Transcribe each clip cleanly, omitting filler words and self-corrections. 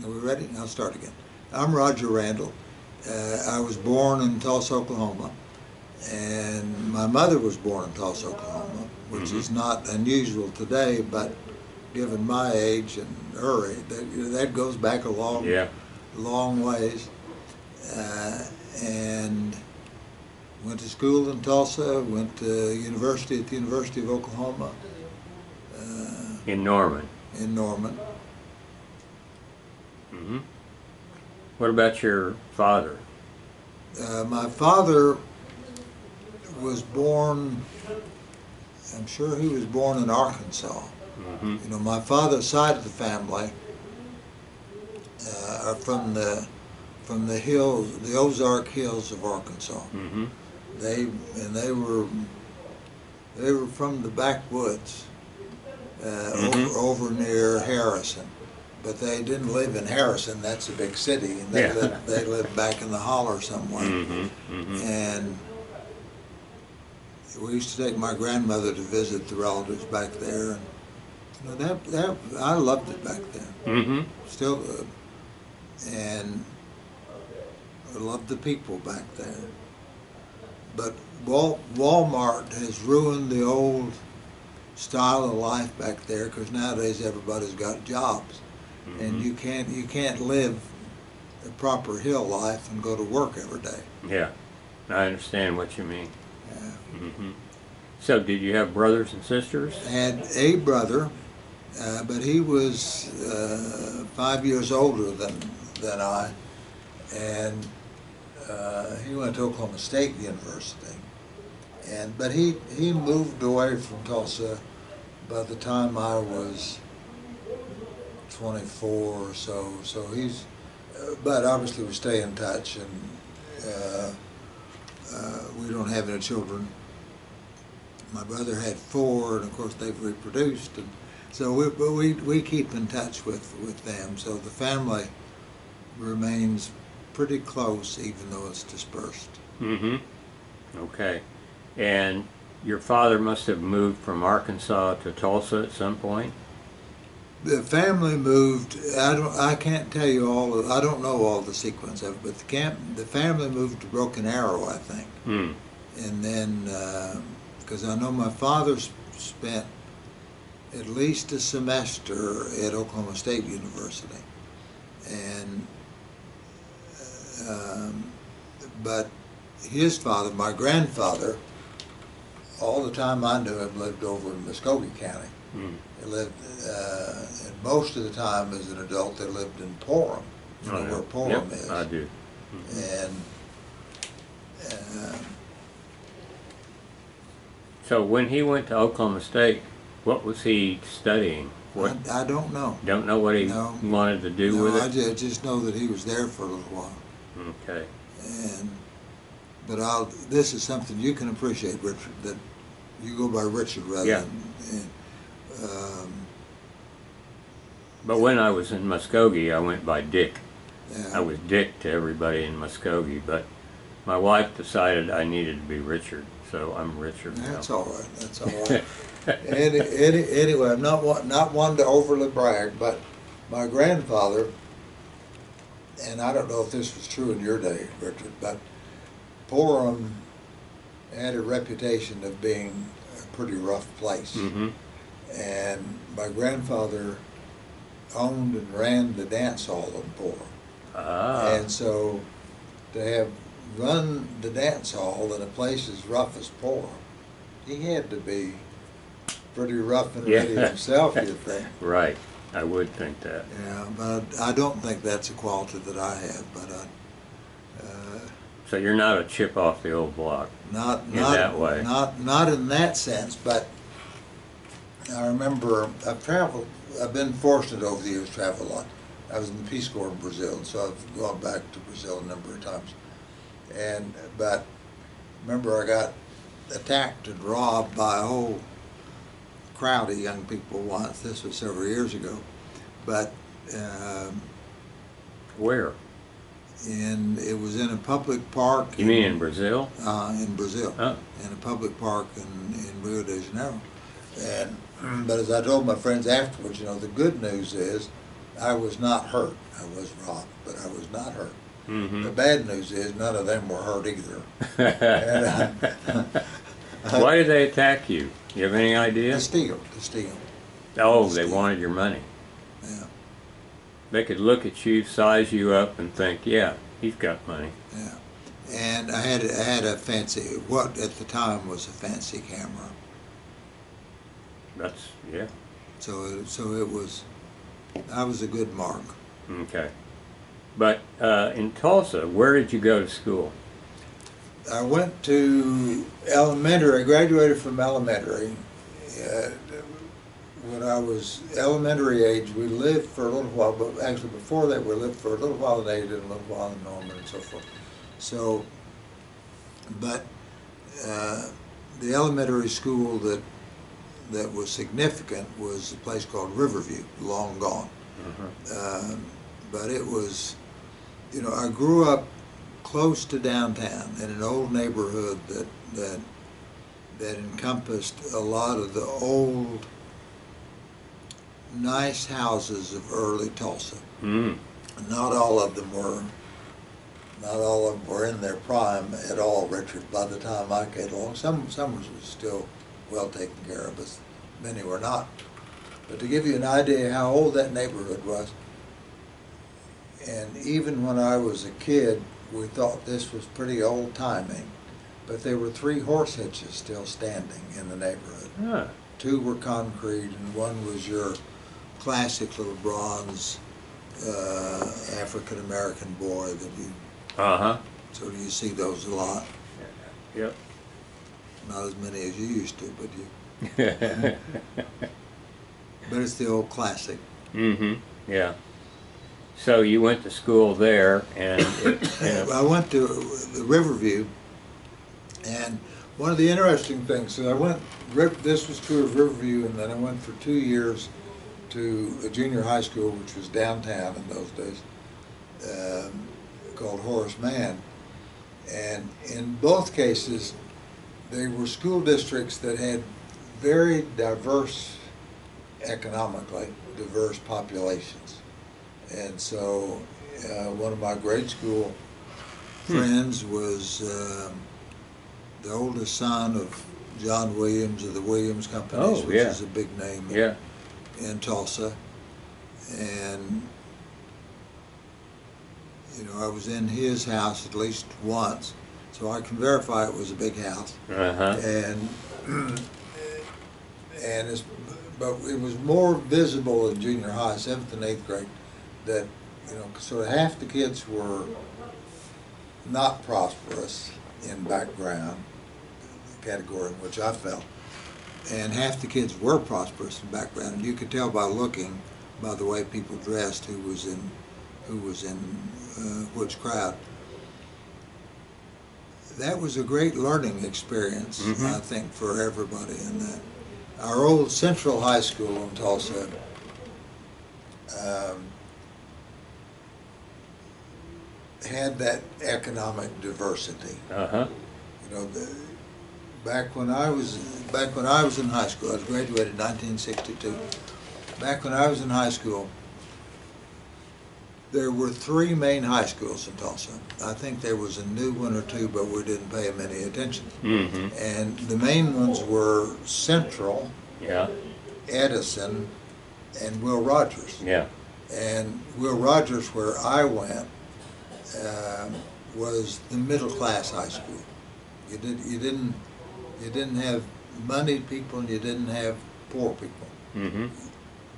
Are we ready? I'll start again. I'm Roger Randle. I was born in Tulsa, Oklahoma, and my mother was born in Tulsa, Oklahoma, which is not unusual today, but given my age and her age, that goes back a long ways. And went to school in Tulsa, went to university at the University of Oklahoma. In Norman. In Norman. Mm-hmm. What about your father? My father was born, I'm sure he was born in Arkansas. Mm-hmm. You know, my father's side of the family are from the hills, the Ozark Hills of Arkansas. Mm-hmm. They were from the backwoods over near Harrison. But they didn't live in Harrison, that's a big city, and they lived back in the holler somewhere. Mm-hmm. Mm-hmm. And we used to take my grandmother to visit the relatives back there. And, you know, that I loved it back then. Mm-hmm. Still good. And I loved the people back there. But Walmart has ruined the old style of life back there, because nowadays everybody's got jobs. Mm-hmm. And you can't live a proper hill life and go to work every day. Yeah, I understand what you mean. Yeah. Mm-hmm. So, did you have brothers and sisters? I had a brother, but he was 5 years older than I, and he went to Oklahoma State University. But he moved away from Tulsa by the time I was 24 or so. So he's, but obviously we stay in touch, and we don't have any children. My brother had 4, and of course they've reproduced, and so we keep in touch with them. So the family remains pretty close, even though it's dispersed. Mm-hmm. Okay. And your father must have moved from Arkansas to Tulsa at some point? The family moved. I can't tell you all. I don't know all the sequence of it, but the family moved to Broken Arrow, I think. Mm. And then, because I know my father spent at least a semester at Oklahoma State University, and but his father, my grandfather, all the time I knew him, lived over in Muskogee County. Mm. They lived, and most of the time as an adult, they lived in Porum. You know where Porum is? I do. Mm-hmm. And so when he went to Oklahoma State, what was he studying? What, I don't know. Don't know what he wanted to do with it? I just know that he was there for a little while. Okay. But this is something you can appreciate, Richard, that you go by Richard rather than... But when I was in Muskogee, I went by Dick. Yeah. I was Dick to everybody in Muskogee, but my wife decided I needed to be Richard, so I'm Richard now. That's all right. That's all right. Anyway, I'm not one to overly brag, but my grandfather, and I don't know if this was true in your day, Richard, but Porum had a reputation of being a pretty rough place. Mm-hmm. And my grandfather owned and ran the dance hall in Porum. Ah. And so to have run the dance hall in a place as rough as Porum, he had to be pretty rough and ready himself, you'd think. Right. I would think that. Yeah, but I don't think that's a quality that I have. But so you're not a chip off the old block. Not in that way. Not in that sense. But I remember I've been fortunate over the years to travel a lot. I was in the Peace Corps in Brazil, so I've gone back to Brazil a number of times. But remember I got attacked and robbed by a whole crowd of young people once. This was several years ago. But where? And it was in a public park. You mean in Brazil? In Brazil. Oh. In a public park in Rio de Janeiro. But as I told my friends afterwards, you know, the good news is I was not hurt. I was robbed, but I was not hurt. Mm-hmm. The bad news is none of them were hurt either. And, Why did they attack you? You have any idea? to steal. Oh, they wanted your money. Yeah, They could look at you, size you up, and think, yeah, he's got money. yeah. And I had a fancy, what at the time was a fancy camera. That's, yeah. So it was, I was a good mark. Okay. But in Tulsa, where did you go to school? I went to elementary. I graduated from elementary. When I was elementary age, we lived for a little while, but actually before that we lived for a little while in Ada and a little while in Norman and so forth. So, but the elementary school that was significant was a place called Riverview, long gone. Uh-huh. But it was, you know, I grew up close to downtown in an old neighborhood that encompassed a lot of the old, nice houses of early Tulsa. Mm. Not all of them were in their prime at all, Richard, by the time I came along. Some were still well taken care of, but many were not. But to give you an idea how old that neighborhood was, and even when I was a kid, we thought this was pretty old timing, but there were 3 horse hitches still standing in the neighborhood. Huh. 2 were concrete, and 1 was your classic little bronze African-American boy that you, Uh-huh. so you see those a lot. Yep. Not as many as you used to, but you. But it's the old classic. Mm-hmm. Yeah. So you went to school there, and I went to Riverview, and one of the interesting things, so I went, this was true of Riverview, and then I went for 2 years to a junior high school, which was downtown in those days, called Horace Mann. And in both cases, they were school districts that had very diverse, economically diverse populations. And so one of my grade school friends was the oldest son of John Williams of the Williams Companies, which is a big name in Tulsa. And you know, I was in his house at least once, so I can verify it was a big house. Uh-huh. But it was more visible in junior high, 7th and 8th grade, that, you know, sort of half the kids were not prosperous in background, the category in which I fell, and half the kids were prosperous in background, and you could tell by looking, by the way people dressed, who was in which crowd. That was a great learning experience, I think, for everybody in that. Our old Central High School in Tulsa had that economic diversity. Uh-huh. You know, back when I was in high school, I graduated in 1962. Back when I was in high school, there were 3 main high schools in Tulsa. I think there was a new one or 2, but we didn't pay them any attention. Mm-hmm. And the main ones were Central, Edison, and Will Rogers. Yeah. And Will Rogers, where I went, was the middle class high school. You didn't have moneyed people, and you didn't have poor people. Mm-hmm.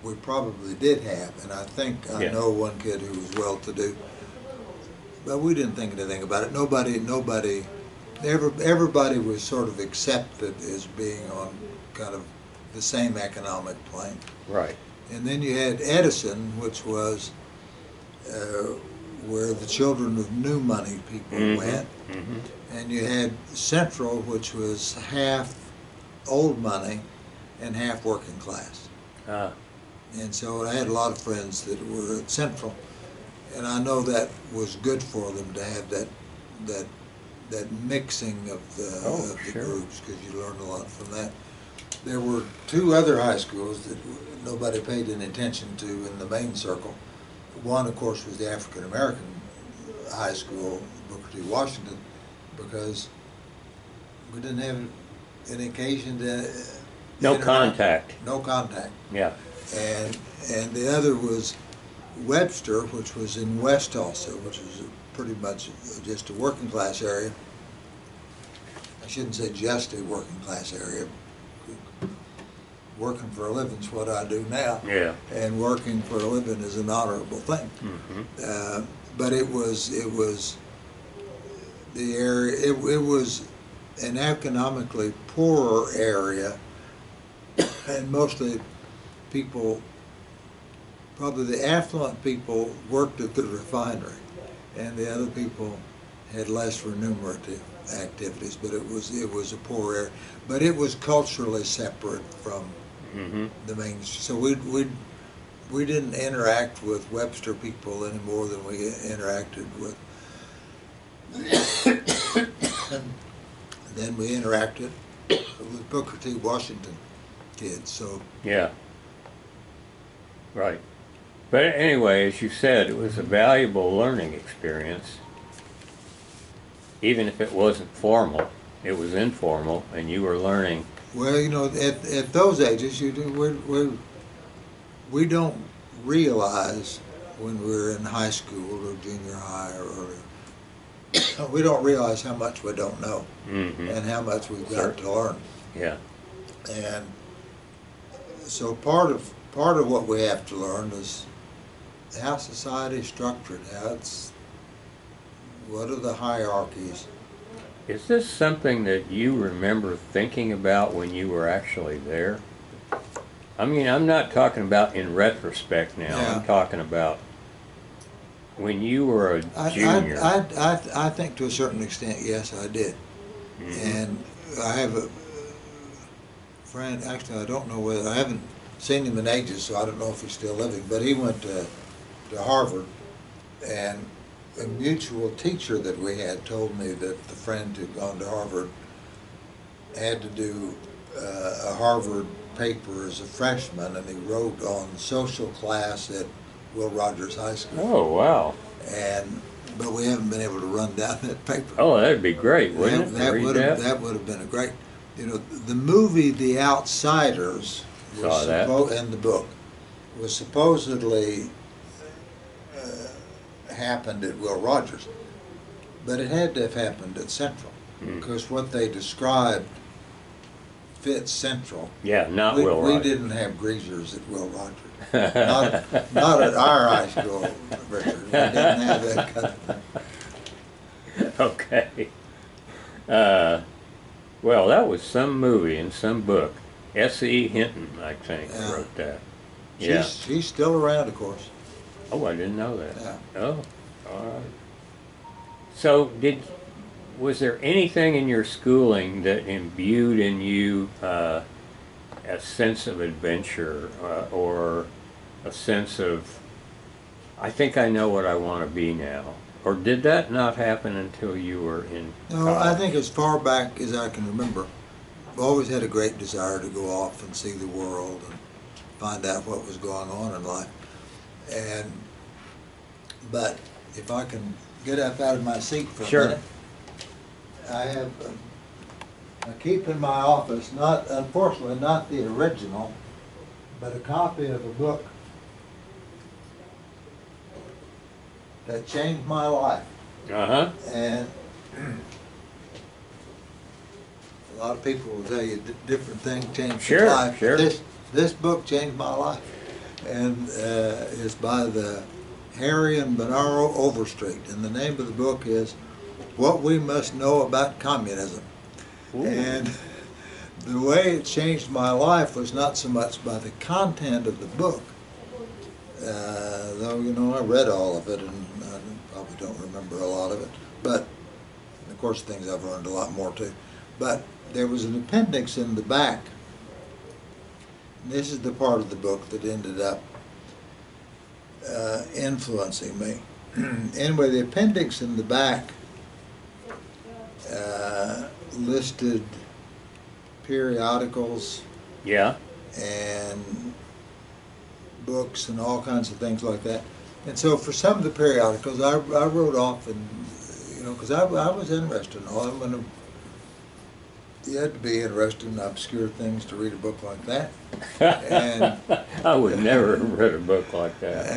We probably did have, and I think I know one kid who was well-to-do, but we didn't think anything about it. Everybody was sort of accepted as being on kind of the same economic plane. Right. And then you had Edison, which was where the children of new money people went, and you had Central, which was half old money and half working class. And so I had a lot of friends that were at Central, and I know that was good for them to have that mixing of the groups, because you learned a lot from that. There were 2 other high schools that nobody paid any attention to in the main circle. One, of course, was the African American high school, Booker T. Washington, because we didn't have an occasion to No interact. contact. No contact. Yeah. And the other was Webster, which was in West Tulsa, which was pretty much just a working class area. I shouldn't say just a working class area. Working for a living is what I do now. Yeah. And working for a living is an honorable thing. Mm-hmm. But it was the area. It was an economically poorer area, and mostly people, probably the affluent people, worked at the refinery, and the other people had less remunerative activities. But it was a poor area. But it was culturally separate from Mm-hmm. the main. So we didn't interact with Webster people any more than we interacted with. Then we interacted with Booker T. Washington kids. So Yeah. Right. But anyway, as you said, it was a valuable learning experience. Even if it wasn't formal, it was informal, and you were learning. well, at those ages, we don't realize when we're in high school or junior high or earlier, we don't realize how much we don't know Mm-hmm. and how much we've got Sure. to learn. Yeah. And so part of what we have to learn is how society is structured, what are the hierarchies. Is this something that you remember thinking about when you were actually there? I mean, I'm not talking about in retrospect now. Yeah. I'm talking about when you were a junior. I think to a certain extent, yes, I did. Mhm. And I have a friend, actually I don't know whether, I haven't seen him in ages, so I don't know if he's still living, but he went to Harvard, and a mutual teacher that we had told me that the friend who'd gone to Harvard had to do a Harvard paper as a freshman, and he wrote on social class at Will Rogers High School. Oh, wow. But we haven't been able to run down that paper. Oh, that'd be great, wouldn't it? To read that? That would have been a great, the movie The Outsiders Saw that. in the book was supposedly happened at Will Rogers, but it had to have happened at Central because what they described fits Central. Yeah, not we, Will we Rogers. didn't have greasers at Will Rogers. not at our high school, Richard. We didn't have that kind of thing. Okay. Well, that was some movie and some book. S.E. Hinton, I think, Yeah. wrote that. Yeah. She's still around, of course. Oh, I didn't know that. Yeah. Oh, all right. So, was there anything in your schooling that imbued in you a sense of adventure or a sense of, I think I know what I want to be now? Or did that not happen until you were in No, college? I think as far back as I can remember, I've always had a great desire to go off and see the world and find out what was going on in life. But if I can get up out of my seat for a Sure. minute, I keep in my office, unfortunately not the original, but a copy of a book that changed my life. Uh-huh. And a lot of people will tell you different things change Sure, your life. sure. This book changed my life, and it's by the Harry and Bernaro Overstreet, and the name of the book is "What We Must Know About Communism." Ooh. And the way it changed my life was not so much by the content of the book, though I read all of it and I probably don't remember a lot of it, but of course things I've learned a lot more too. But there was an appendix in the back. And this is the part of the book that ended up influencing me. Anyway, the appendix in the back listed periodicals Yeah. and books and all kinds of things like that. And so for some of the periodicals, I wrote off, and because I was interested in all. I'm gonna, you had to be interested in obscure things to read a book like that. And I would never have read a book like that.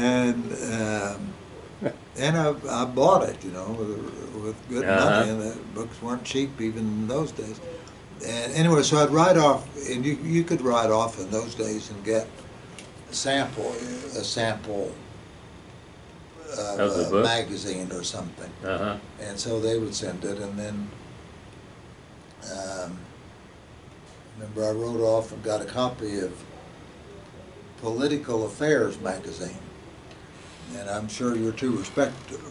And I bought it, with good money, and the books weren't cheap even in those days. And anyway, so I'd write off, and you could write off in those days and get a sample of the a book? magazine or something. And so they would send it, and then remember I wrote off and got a copy of Political Affairs magazine. And I'm sure you're too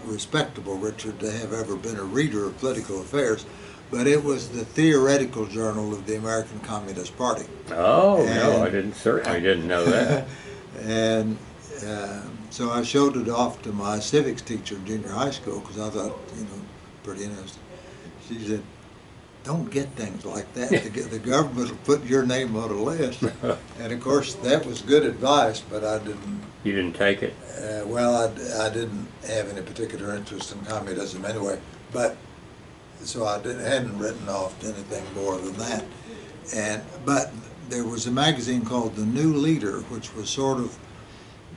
respectable, Richard, to have ever been a reader of Political Affairs, but it was the theoretical journal of the American Communist Party. Oh, no, I certainly didn't know that. And so I showed it off to my civics teacher in junior high school because I thought, pretty interesting. She said, "Don't get things like that. The government will put your name on a list." And of course, that was good advice, but I didn't. You didn't take it? Well, I didn't have any particular interest in communism anyway, but so I hadn't written off anything more than that. But there was a magazine called The New Leader, which was sort of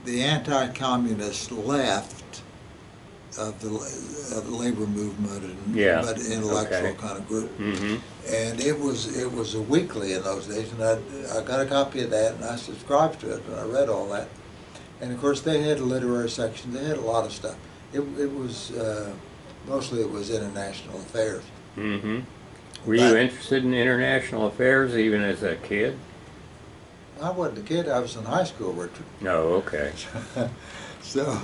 the anti-communist left of the labor movement, but intellectual kind of group. And it was a weekly in those days, and I got a copy of that, and I subscribed to it, and I read all that. And of course, they had a literary section. They had a lot of stuff. It was mostly it was international affairs. Were you interested in international affairs even as a kid? I wasn't a kid. I was in high school, Richard. No, okay. So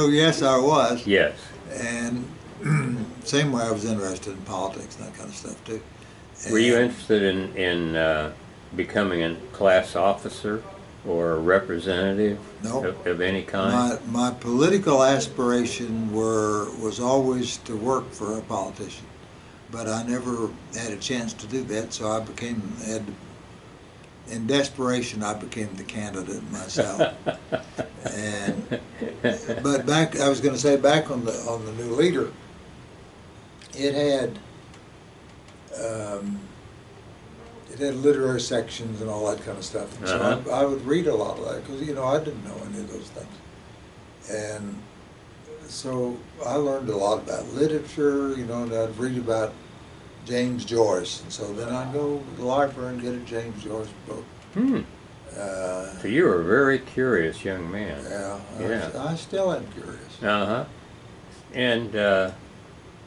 yes, I was. Yes. And same way I was interested in politics and that kind of stuff too. Were you interested in becoming a class officer or a representative of any kind? My political aspiration was always to work for a politician, but I never had a chance to do that. So in desperation, I became the candidate myself. But I was going to say, back on the New Leader, it had literary sections and all that kind of stuff. And so I would read a lot of that because I didn't know any of those things. And so I learned a lot about literature. And I'd read about James Joyce, and so then I'd go to the library and get a James Joyce book. So you were a very curious young man. Yeah. I still am curious. And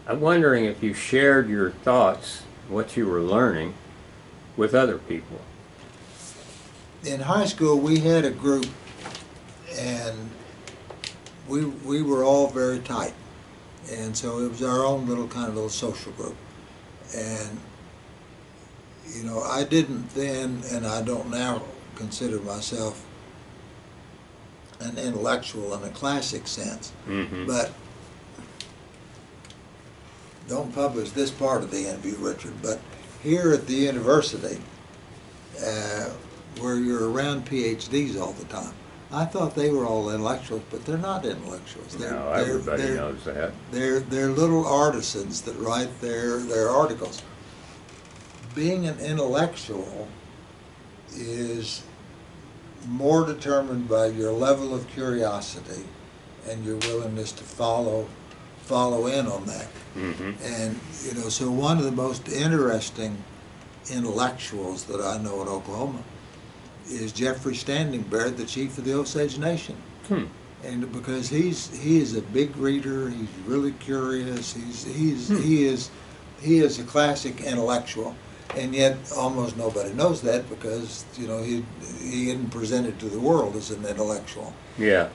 I'm wondering if you shared your thoughts, what you were learning, with other people. In high school, we had a group, and we were all very tight, and so it was our own little social group. And I didn't then, and I don't now, consider myself an intellectual in a classic sense. But don't publish this part of the interview, Richard, but here at the university, where you're around PhDs all the time, I thought they were all intellectuals, but they're not intellectuals. No, everybody knows that. They're little artisans that write their articles. Being an intellectual is more determined by your level of curiosity and your willingness to follow in on that. And so one of the most interesting intellectuals that I know in Oklahoma is Jeffrey Standing Bear, the chief of the Osage Nation. And because he is a big reader, he's really curious. He is a classic intellectual, and yet almost nobody knows that because he isn't presented to the world as an intellectual. Yeah.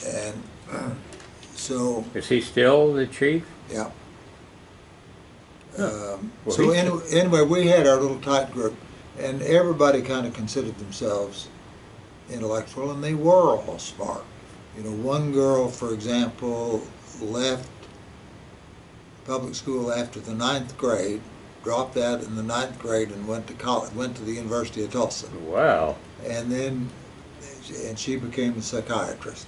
And so. Is he still the chief? Yeah. Well, anyway, we had our little tight group, and everybody kind of considered themselves intellectual, and they were all smart. One girl, for example, left public school after the 9th grade, dropped out in the 9th grade, and went to college, went to the University of Tulsa. Wow. And then, she became a psychiatrist.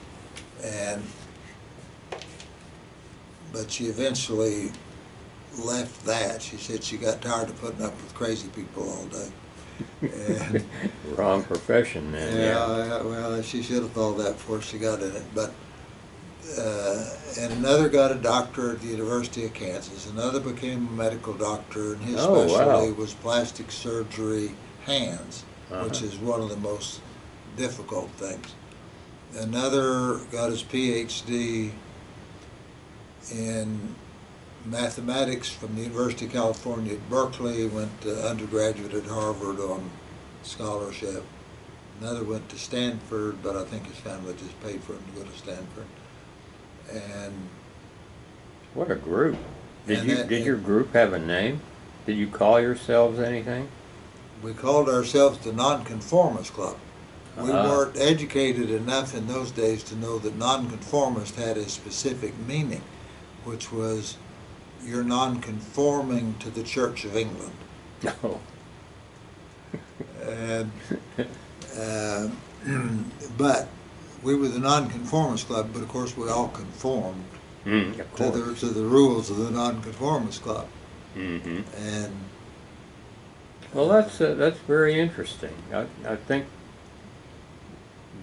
and but she eventually left that. She said she got tired of putting up with crazy people all day. And Wrong profession then. yeah, well, she should have thought that before she got in it. But and another got a doctorate at the University of Kansas. Another became a medical doctor, and his Oh, specialty wow. was plastic surgery, hands, which Uh-huh. is one of the most difficult things. Another got his PhD in mathematics from the University of California at Berkeley, went to undergraduate at Harvard on scholarship. Another went to Stanford, but I think his family just paid for him to go to Stanford. And What a group. Did And you that- did your group have a name? Did you call yourselves anything? we called ourselves the Nonconformist Club. We Ah. weren't educated enough in those days to know that nonconformist had a specific meaning, which was you're nonconforming to the Church of England. No. And, uh, but we were the Nonconformist Club, but of course we all conformed Of to course. the rules of the Nonconformist Club. Hmm. And Well, that's very interesting. I think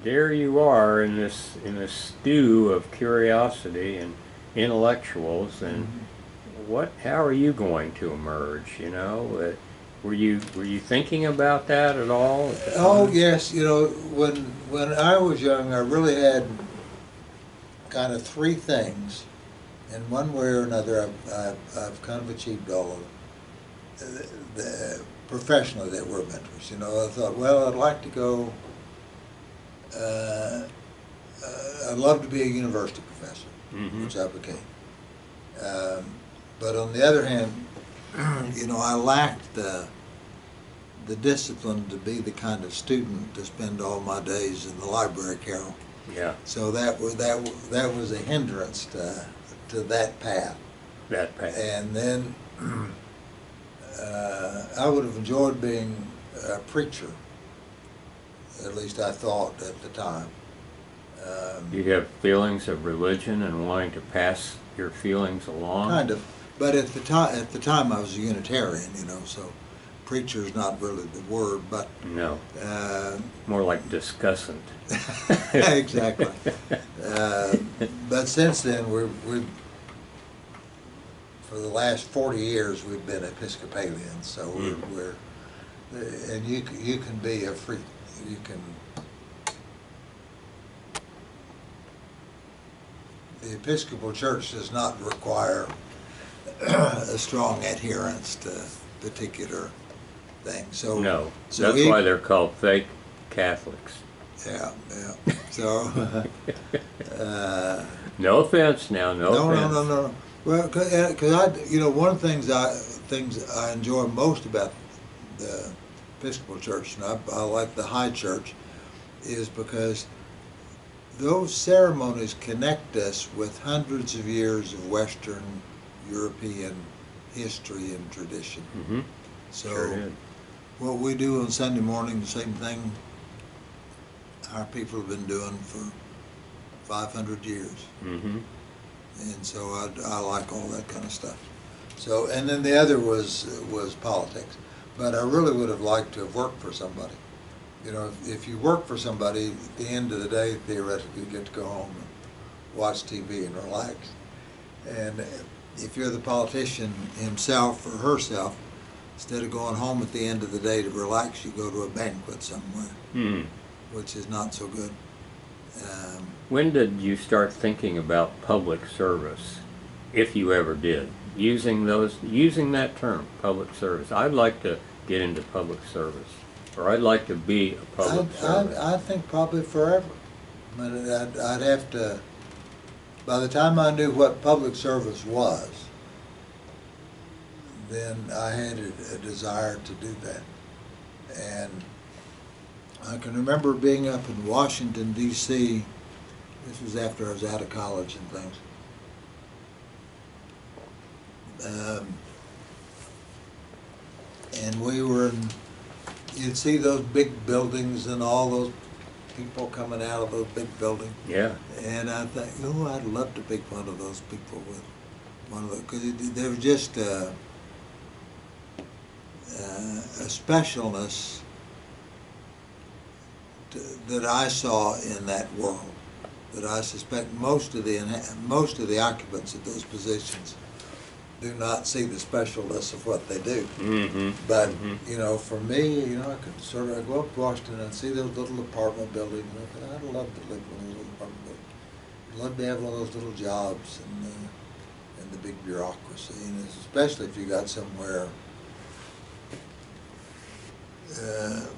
there you are in this stew of curiosity and intellectuals, and how are you going to emerge? You know, were you thinking about that at all? At the oh time? yes, when I was young, I really had kind of three things, and one way or another, I've kind of achieved all of it. Professionally that were mentors. I thought, well, I'd like to go. I'd love to be a university professor, Mhm. which I became. But on the other hand, I lacked the discipline to be the kind of student to spend all my days in the library, Carol. Yeah, So that was a hindrance to that path. that path. And then I would have enjoyed being a preacher. At least I thought at the time. Do you have feelings of religion and wanting to pass your feelings along? Kind of, but at the time I was a Unitarian, so preacher's not really the word, but No, uh, more like discussant. exactly. But since then, we've for the last 40 years we've been Episcopalians, so we're and you can be a free, you can. The Episcopal Church does not require a strong adherence to particular things. So No, so that's why they're called fake Catholics. yeah. So No offense now, no offense. no. Well, because one of the things I enjoy most about the Episcopal Church, and I like the High Church, is because those ceremonies connect us with hundreds of years of Western European history and tradition. Mm-hmm. So Sure did. what we do on Sunday morning, the same thing our people have been doing for 500 years. Mm-hmm. And so I like all that kind of stuff. So, and then the other was politics. But I really would have liked to have worked for somebody. If you work for somebody, at the end of the day, theoretically, you get to go home and watch TV and relax. And if you're the politician himself or herself, instead of going home at the end of the day to relax, you go to a banquet somewhere, Hmm. which is not so good. When did you start thinking about public service, if you ever did? Using that term, public service. I'd like to get into public service, or I'd like to be a public servant. I think probably forever. But I'd have to, by the time I knew what public service was, then I had a desire to do that. And I can remember being up in Washington, D.C. This was after I was out of college and things. And we were you'd see those big buildings and all those people coming out of those big buildings. Yeah. And I think, oh, I'd love to be one of those people with one of those, because there was just a specialness that I saw in that world, that I suspect most of the occupants of those positions do not see the specialness of what they do. Mm-hmm. But Mm-hmm. you know, for me, you know, I could sort of I go up to Washington and see those little apartment buildings. And I thought, I'd love to live in one of those little apartment buildings. I'd love to have one of those little jobs and the big bureaucracy, and especially if you got somewhere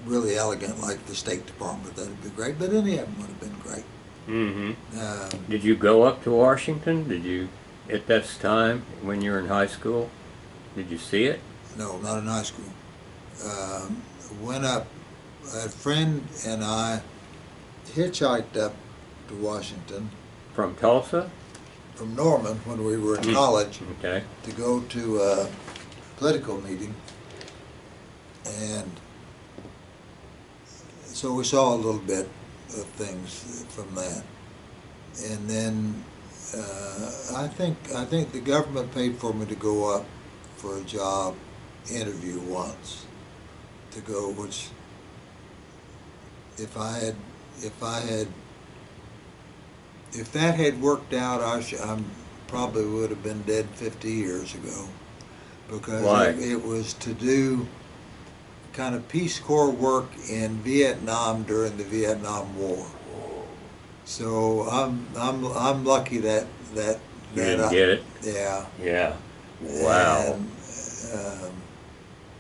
really elegant like the State Department, that'd be great. But any of them would have been great. Mm-hmm. Did you go up to Washington? Did you, at that time when you were in high school, did you see it? No, not in high school. Went up. A friend and I hitchhiked up to Washington From Tulsa? from Norman when we were in college Okay. to go to a political meeting, and so we saw a little bit of things from that. And then I think the government paid for me to go up for a job interview once, to go, which if that had worked out, I probably would have been dead 50 years ago, because Why? it was to do kind of Peace Corps work in Vietnam during the Vietnam War. So I'm lucky that You didn't get it? Yeah. Yeah. Wow. And,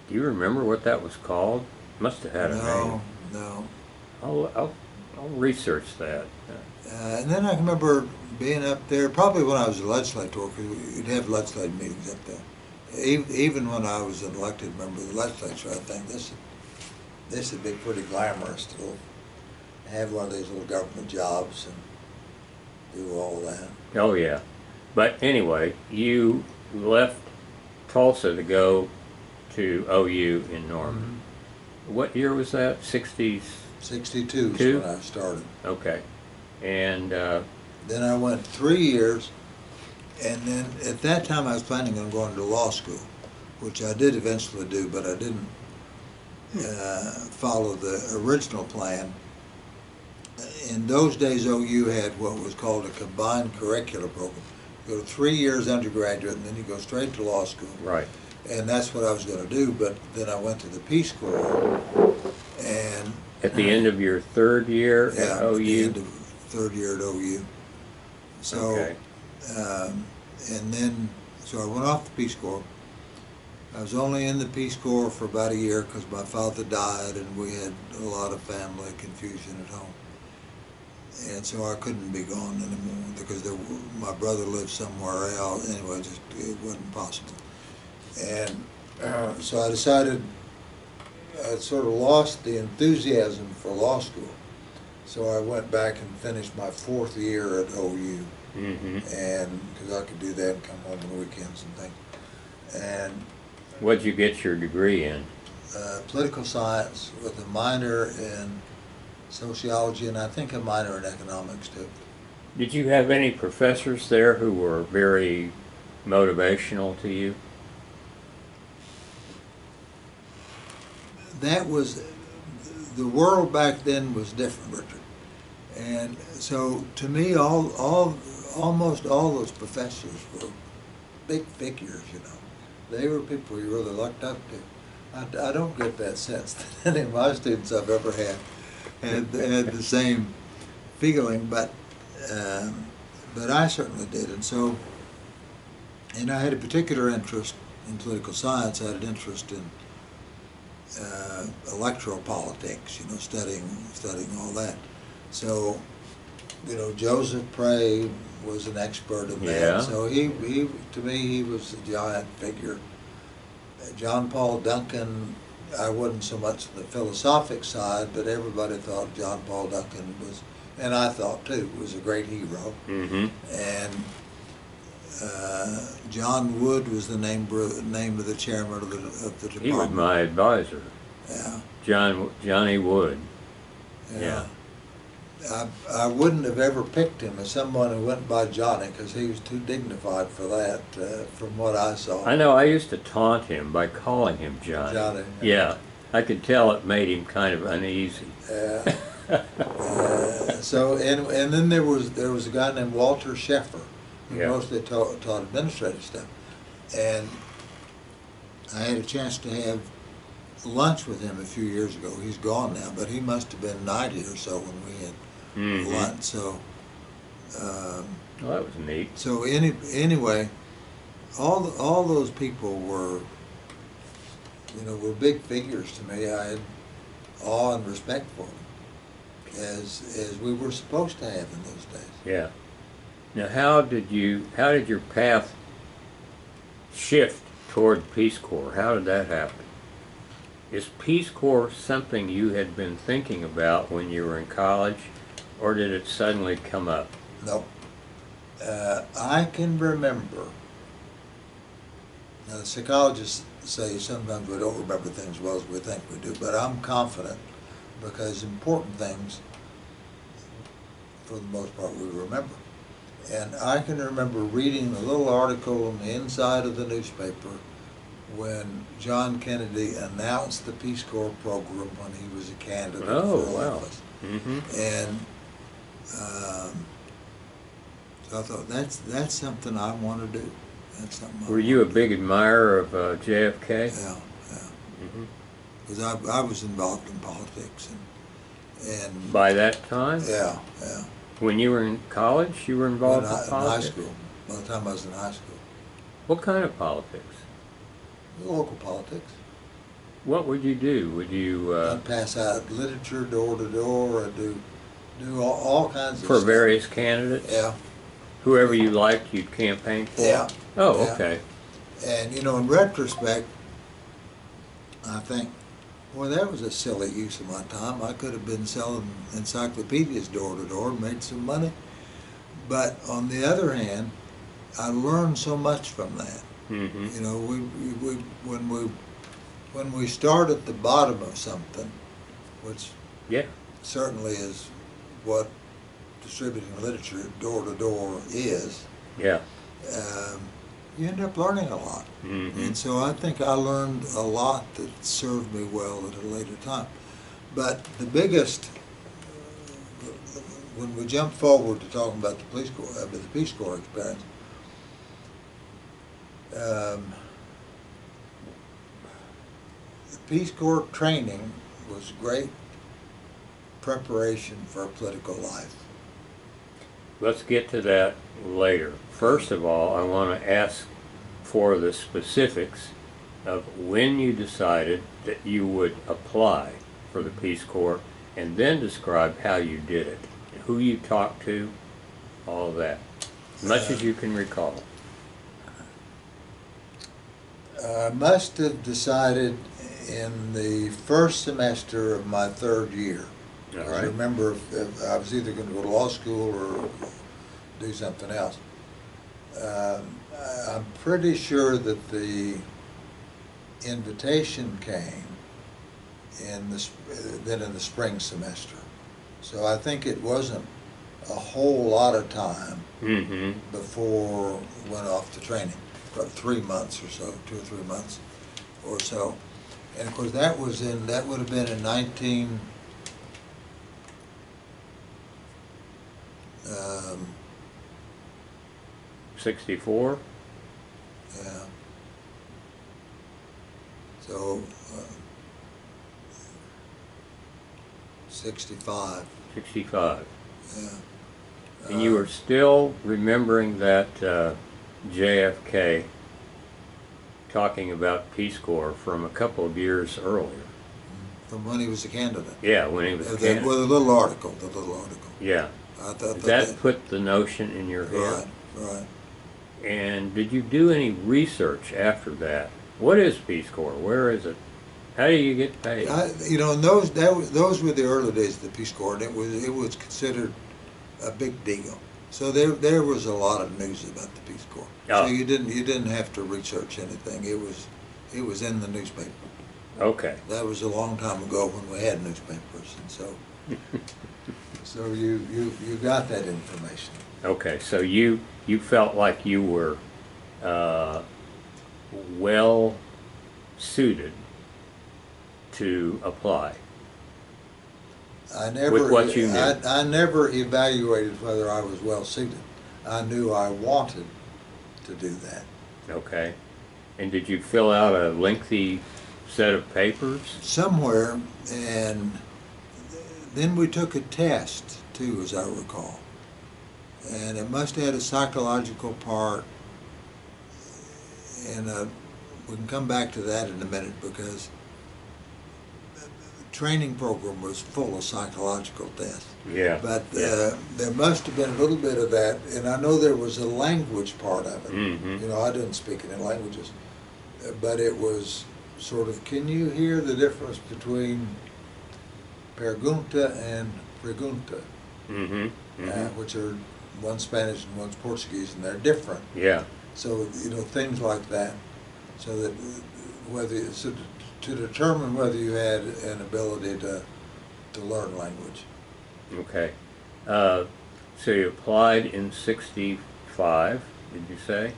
Do you remember what that was called? Must have had a name. no. I'll research that. And then I remember being up there, probably when I was a legislator, because we'd have legislative meetings up there. Even when I was an elected member of the legislature, I think this would be pretty glamorous to have one of these little government jobs and do all that. Oh, yeah. But anyway, you left Tulsa to go to OU in Norman. What year was that? 60s? 62 is Two? when I started. Okay. And Then I went 3 years, and then at that time I was planning on going to law school, which I did eventually do, but I didn't follow the original plan. In those days, OU had what was called a combined curricular program. You go 3 years undergraduate, and then you go straight to law school. right. And that's what I was going to do, but then I went to the Peace Corps, and At the end of your third year at at the OU? end of third year at OU. So, Okay. and then, so I went off the Peace Corps. I was only in the Peace Corps for about a year because my father died and we had a lot of family confusion at home. And so I couldn't be gone anymore because my brother lived somewhere else. Anyway, it wasn't possible. And so I decided I'd sort of lost the enthusiasm for law school. So I went back and finished my 4th year at OU. Mm-hmm. And because I could do that and come home on the weekends and things. And What'd you get your degree in? political science with a minor in sociology and I think a minor in economics too. Did you have any professors there who were very motivational to you? That was, the world back then was different, Richard. And so to me, almost all those professors were big figures, you know. They were people you really looked up to. I don't get that sense that any of my students I've ever had the same feeling, but I certainly did. And so, and I had a particular interest in political science. I had an interest in electoral politics, you know, studying all that. So, you know, Joseph Prey was an expert in that. Yeah. So he to me he was a giant figure. John Paul Duncan, I wasn't so much on the philosophic side, but everybody thought John Paul Duncan was, and I thought too, was a great hero. Mm-hmm. And John Wood was the name of the chairman of the department. He was my advisor. Yeah. Johnny Wood. Yeah. I wouldn't have ever picked him as someone who went by Johnny because he was too dignified for that, from what I saw. I know I used to taunt him by calling him Johnny. Johnny. Yeah, I could tell it made him kind of uneasy. So and then there was a guy named Walter Sheffer who Yeah. mostly taught administrative stuff, and I had a chance to have lunch with him a few years ago. He's gone now, but he must have been 90 or so when we had lunch. So, Well, that was neat. so anyway, all those people were, were big figures to me. I had awe and respect for them, as we were supposed to have in those days. Yeah. Now, how did your path shift toward Peace Corps? How did that happen? Is Peace Corps something you had been thinking about when you were in college, or did it suddenly come up? No. I can remember, now the psychologists say sometimes we don't remember things as well as we think we do, but I'm confident because important things, for the most part, we remember. And I can remember reading a little article on the inside of the newspaper when John Kennedy announced the Peace Corps program when he was a candidate for office. Mm-hmm. And so I thought, that's something I want to do. That's something. Were you a big admirer of JFK? Yeah, yeah. Because I was involved in politics and By that time? yeah, yeah. When you were in college, you were involved in In high politics? school. By the time I was in high school. What kind of politics? Local politics. What would you do? Would you I'd pass out literature door to door. I'd do all kinds of for stuff. various candidates? Yeah. Whoever you liked, you'd campaign for? Yeah. Oh, Yeah. okay. And in retrospect, I think, well, that was a silly use of my time. I could have been selling encyclopedias door to door and made some money. But on the other hand, I learned so much from that. Mm-hmm. When we start at the bottom of something, which Yeah. certainly is what distributing literature door to door is, Yeah. you end up learning a lot. Mm-hmm. And so I think I learned a lot that served me well at a later time. But the biggest, when we jump forward to talking about the Peace Corps experience, the Peace Corps training was great preparation for political life. Let's get to that later. First of all, I want to ask for the specifics of when you decided that you would apply for the Peace Corps, and then describe how you did it, who you talked to, all of that, as much as you can recall. I must have decided in the first semester of my third year. All I right. remember if I was either going to go to law school or do something else. I'm pretty sure that the invitation came in the spring semester. So I think it wasn't a whole lot of time Mm-hmm. before we went off to training, about 3 months or so, 2 or 3 months or so. And of course that would have been in 64? yeah. So 65. 65. Yeah. And you were still remembering that JFK talking about Peace Corps from a couple of years earlier. From when he was a candidate. Yeah, when he was a candidate. Well, the little article. Yeah. I thought That put the notion in your head. Right. And did you do any research after that? What is Peace Corps? Where is it? How do you get paid? Those were the early days of the Peace Corps, and it was considered a big deal. So there was a lot of news about the Peace Corps. Oh. So you didn't have to research anything. It was in the newspaper. Okay. That was a long time ago when we had newspapers, and So you got that information. Okay, so you felt like you were uh, well suited to apply I never, with what you knew. I never evaluated whether I was well suited. I knew I wanted to do that. Okay. And did you fill out a lengthy set of papers? Somewhere, and then we took a test too, as I recall. And it must have had a psychological part, and we can come back to that in a minute because the training program was full of psychological tests. Yeah. But yeah. there must have been a little bit of that, and I know there was a language part of it. Mm-hmm. You know, I didn't speak any languages, but it was sort of, can you hear the difference between pergunta and pregunta, Mm-hmm. Mm-hmm. which are one's Spanish and one's Portuguese, and they're different. Yeah. So, you know, things like that, so that to determine whether you had an ability to learn language. Okay. So you applied in '65, did you say?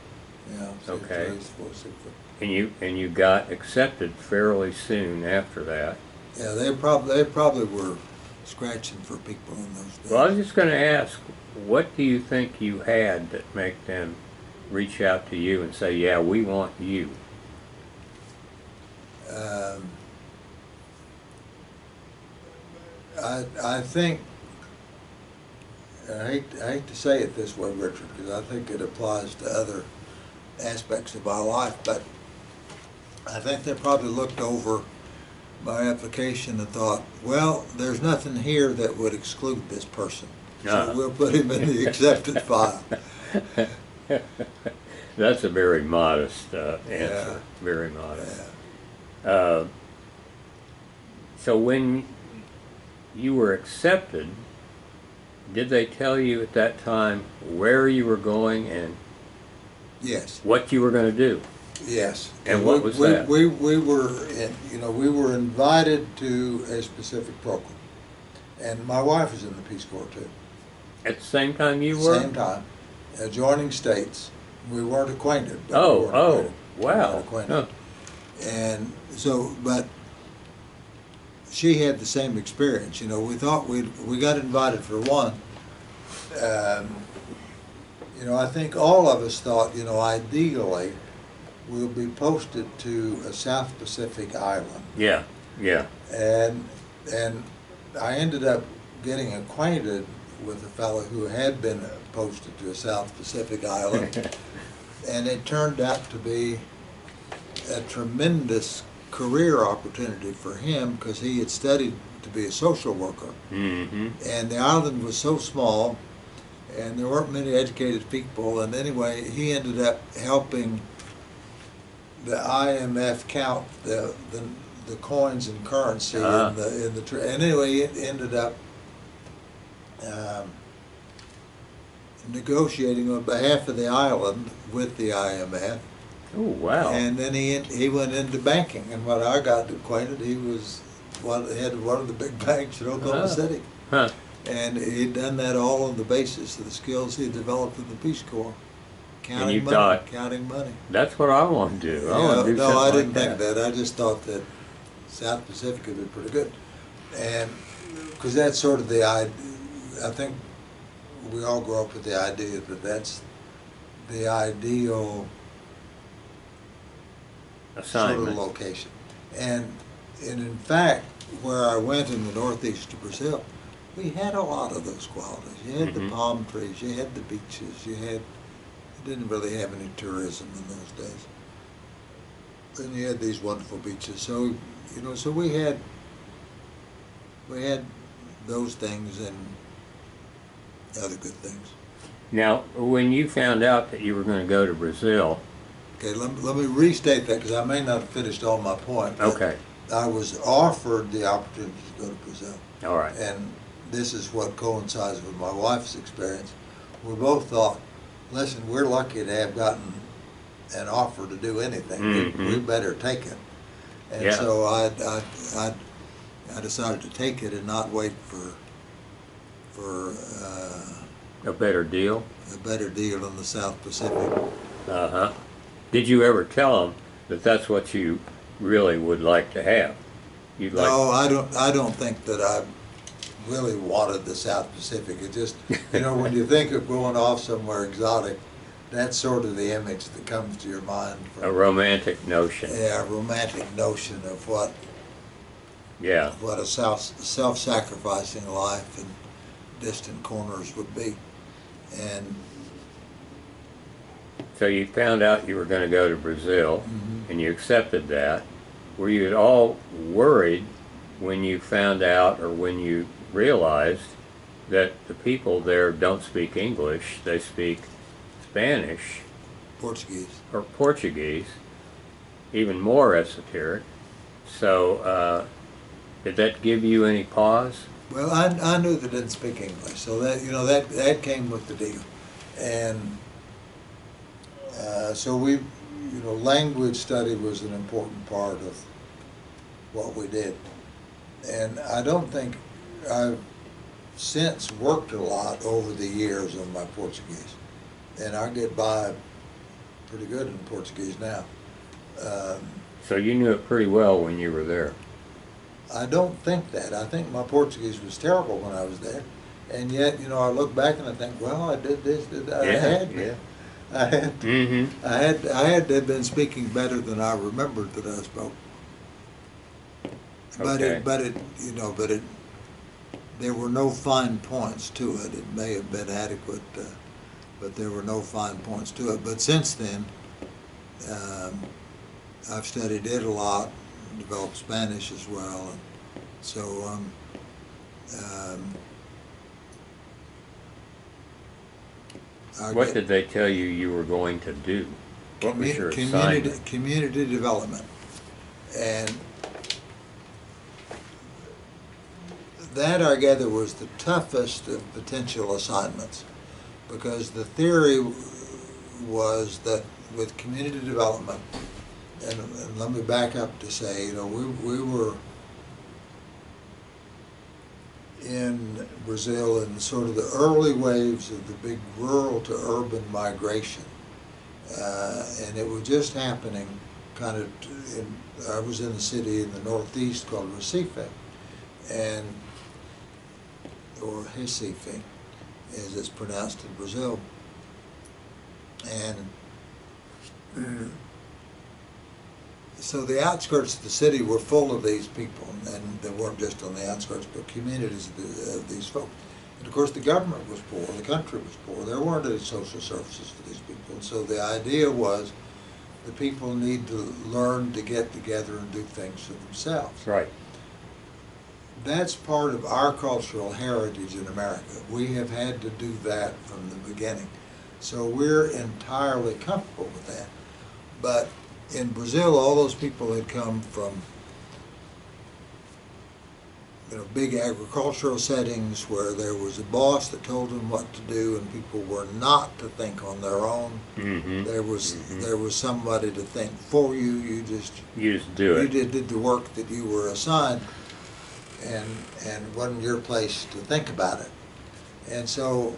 Yeah. Okay. 64. And you got accepted fairly soon after that. Yeah, they probably were scratching for people in those days. Well, I was just going to ask, what do you think you had that make them reach out to you and say, "Yeah, we want you"? I think, I hate to say it this way, Richard, because I think it applies to other aspects of my life, but I think they probably looked over my application and thought, well, there's nothing here that would exclude this person, so we'll put him in the accepted file. That's a very modest answer. Yeah. Very modest. Yeah. So when you were accepted, did they tell you at that time where you were going and Yes. what you were going to do? Yes. And what was that? We were, we were invited to a specific program, and my wife was in the Peace Corps too. At the same time you were? Same time, adjoining states. We weren't acquainted. But we weren't acquainted. We wow. weren't acquainted. Huh. And so, but she had the same experience. You know, we thought we got invited for one. I think all of us thought, ideally, we'll be posted to a South Pacific island. Yeah, yeah. And I ended up getting acquainted with a fellow who had been posted to a South Pacific island, and it turned out to be a tremendous career opportunity for him because he had studied to be a social worker. Mm-hmm. And the island was so small, and there weren't many educated people, and anyway, he ended up helping the IMF count the coins and currency and anyway, it ended up negotiating on behalf of the island with the IMF. Oh, wow. And then he went into banking, and when I got acquainted, he was head of one of the big banks in Oklahoma City. Huh. And he'd done that all on the basis of the skills he developed in the Peace Corps. And you thought, counting money. That's what I want to do. I want to do something I didn't like think that. I just thought that South Pacific would be pretty good. And because that's sort of the idea, I think we all grow up with the idea that that's the ideal assignment. sort of location. And in fact, where I went in the northeast of Brazil, we had a lot of those qualities. You had the palm trees, you had the beaches, you didn't really have any tourism in those days. And you had these wonderful beaches. So, so we had those things and other good things. Now, when you found out that you were going to go to Brazil. Okay, let me restate that because I may not have finished all my point. Okay. I was offered the opportunity to go to Brazil. All right. And this is what coincides with my wife's experience. We both thought, listen, we're lucky to have gotten an offer to do anything. Mm-hmm. We better take it. And so I decided to take it and not wait for for A better deal? a better deal in the South Pacific. Uh-huh. Did you ever tell them that that's what you really would like to have? You'd like, No, I don't think that I really wanted the South Pacific. It just, when you think of going off somewhere exotic, that's sort of the image that comes to your mind. a romantic notion. Yeah, a romantic notion of what Yeah. a self-sacrificing life in distant corners would be. And So you found out you were going to go to Brazil, mm-hmm. and you accepted that. Were you at all worried when you found out or when you realized that the people there don't speak English, they speak Spanish Portuguese. or Portuguese, even more esoteric? So did that give you any pause? Well, I knew they didn't speak English, so that came with the deal. And so language study was an important part of what we did. And I don't think I've since worked a lot over the years on my Portuguese. And I get by pretty good in Portuguese now. So you knew it pretty well when you were there. I don't think that. I think my Portuguese was terrible when I was there. And yet, I look back and I think, well, I did this, did that. Yeah. I had to have been speaking better than I remembered that I spoke. Okay. But there were no fine points to it. It may have been adequate, but there were no fine points to it. But since then, I've studied it a lot, developed Spanish as well, and so What did they tell you you were going to do? What was your assignment? Community development. And that, I gather, was the toughest of potential assignments, because the theory was that with community development, and let me back up to say, we were in Brazil in sort of the early waves of the big rural to urban migration. And it was just happening kind of, I was in a city in the northeast called Recife, or Recife, as it's pronounced in Brazil. And so the outskirts of the city were full of these people, and they weren't just on the outskirts, but communities of these folks. And of course the government was poor, the country was poor, there weren't any social services for these people. And so the idea was the people need to learn to get together and do things for themselves. Right. That's part of our cultural heritage in America. We have had to do that from the beginning. So we're entirely comfortable with that. But in Brazil, all those people had come from big agricultural settings where there was a boss that told them what to do, and people were not to think on their own. Mm-hmm. There was somebody to think for you. You just do it. You did the work that you were assigned, and it wasn't your place to think about it. And so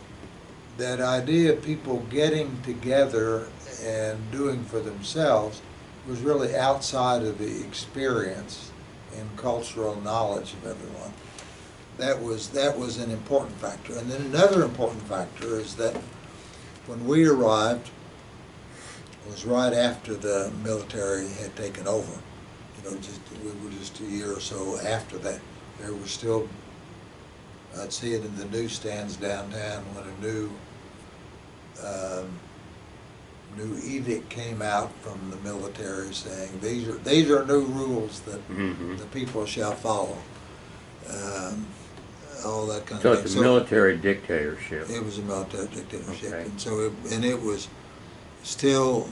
that idea of people getting together and doing for themselves was really outside of the experience and cultural knowledge of everyone. That was an important factor. And then another important factor is that when we arrived, it was right after the military had taken over. We were just a year or so after that. There was still, I'd see it in the newsstands downtown when a new edict came out from the military saying these are new rules that Mm-hmm. the people shall follow. All that kind So of thing. it's a military dictatorship. It was a military dictatorship, Okay. and so it was still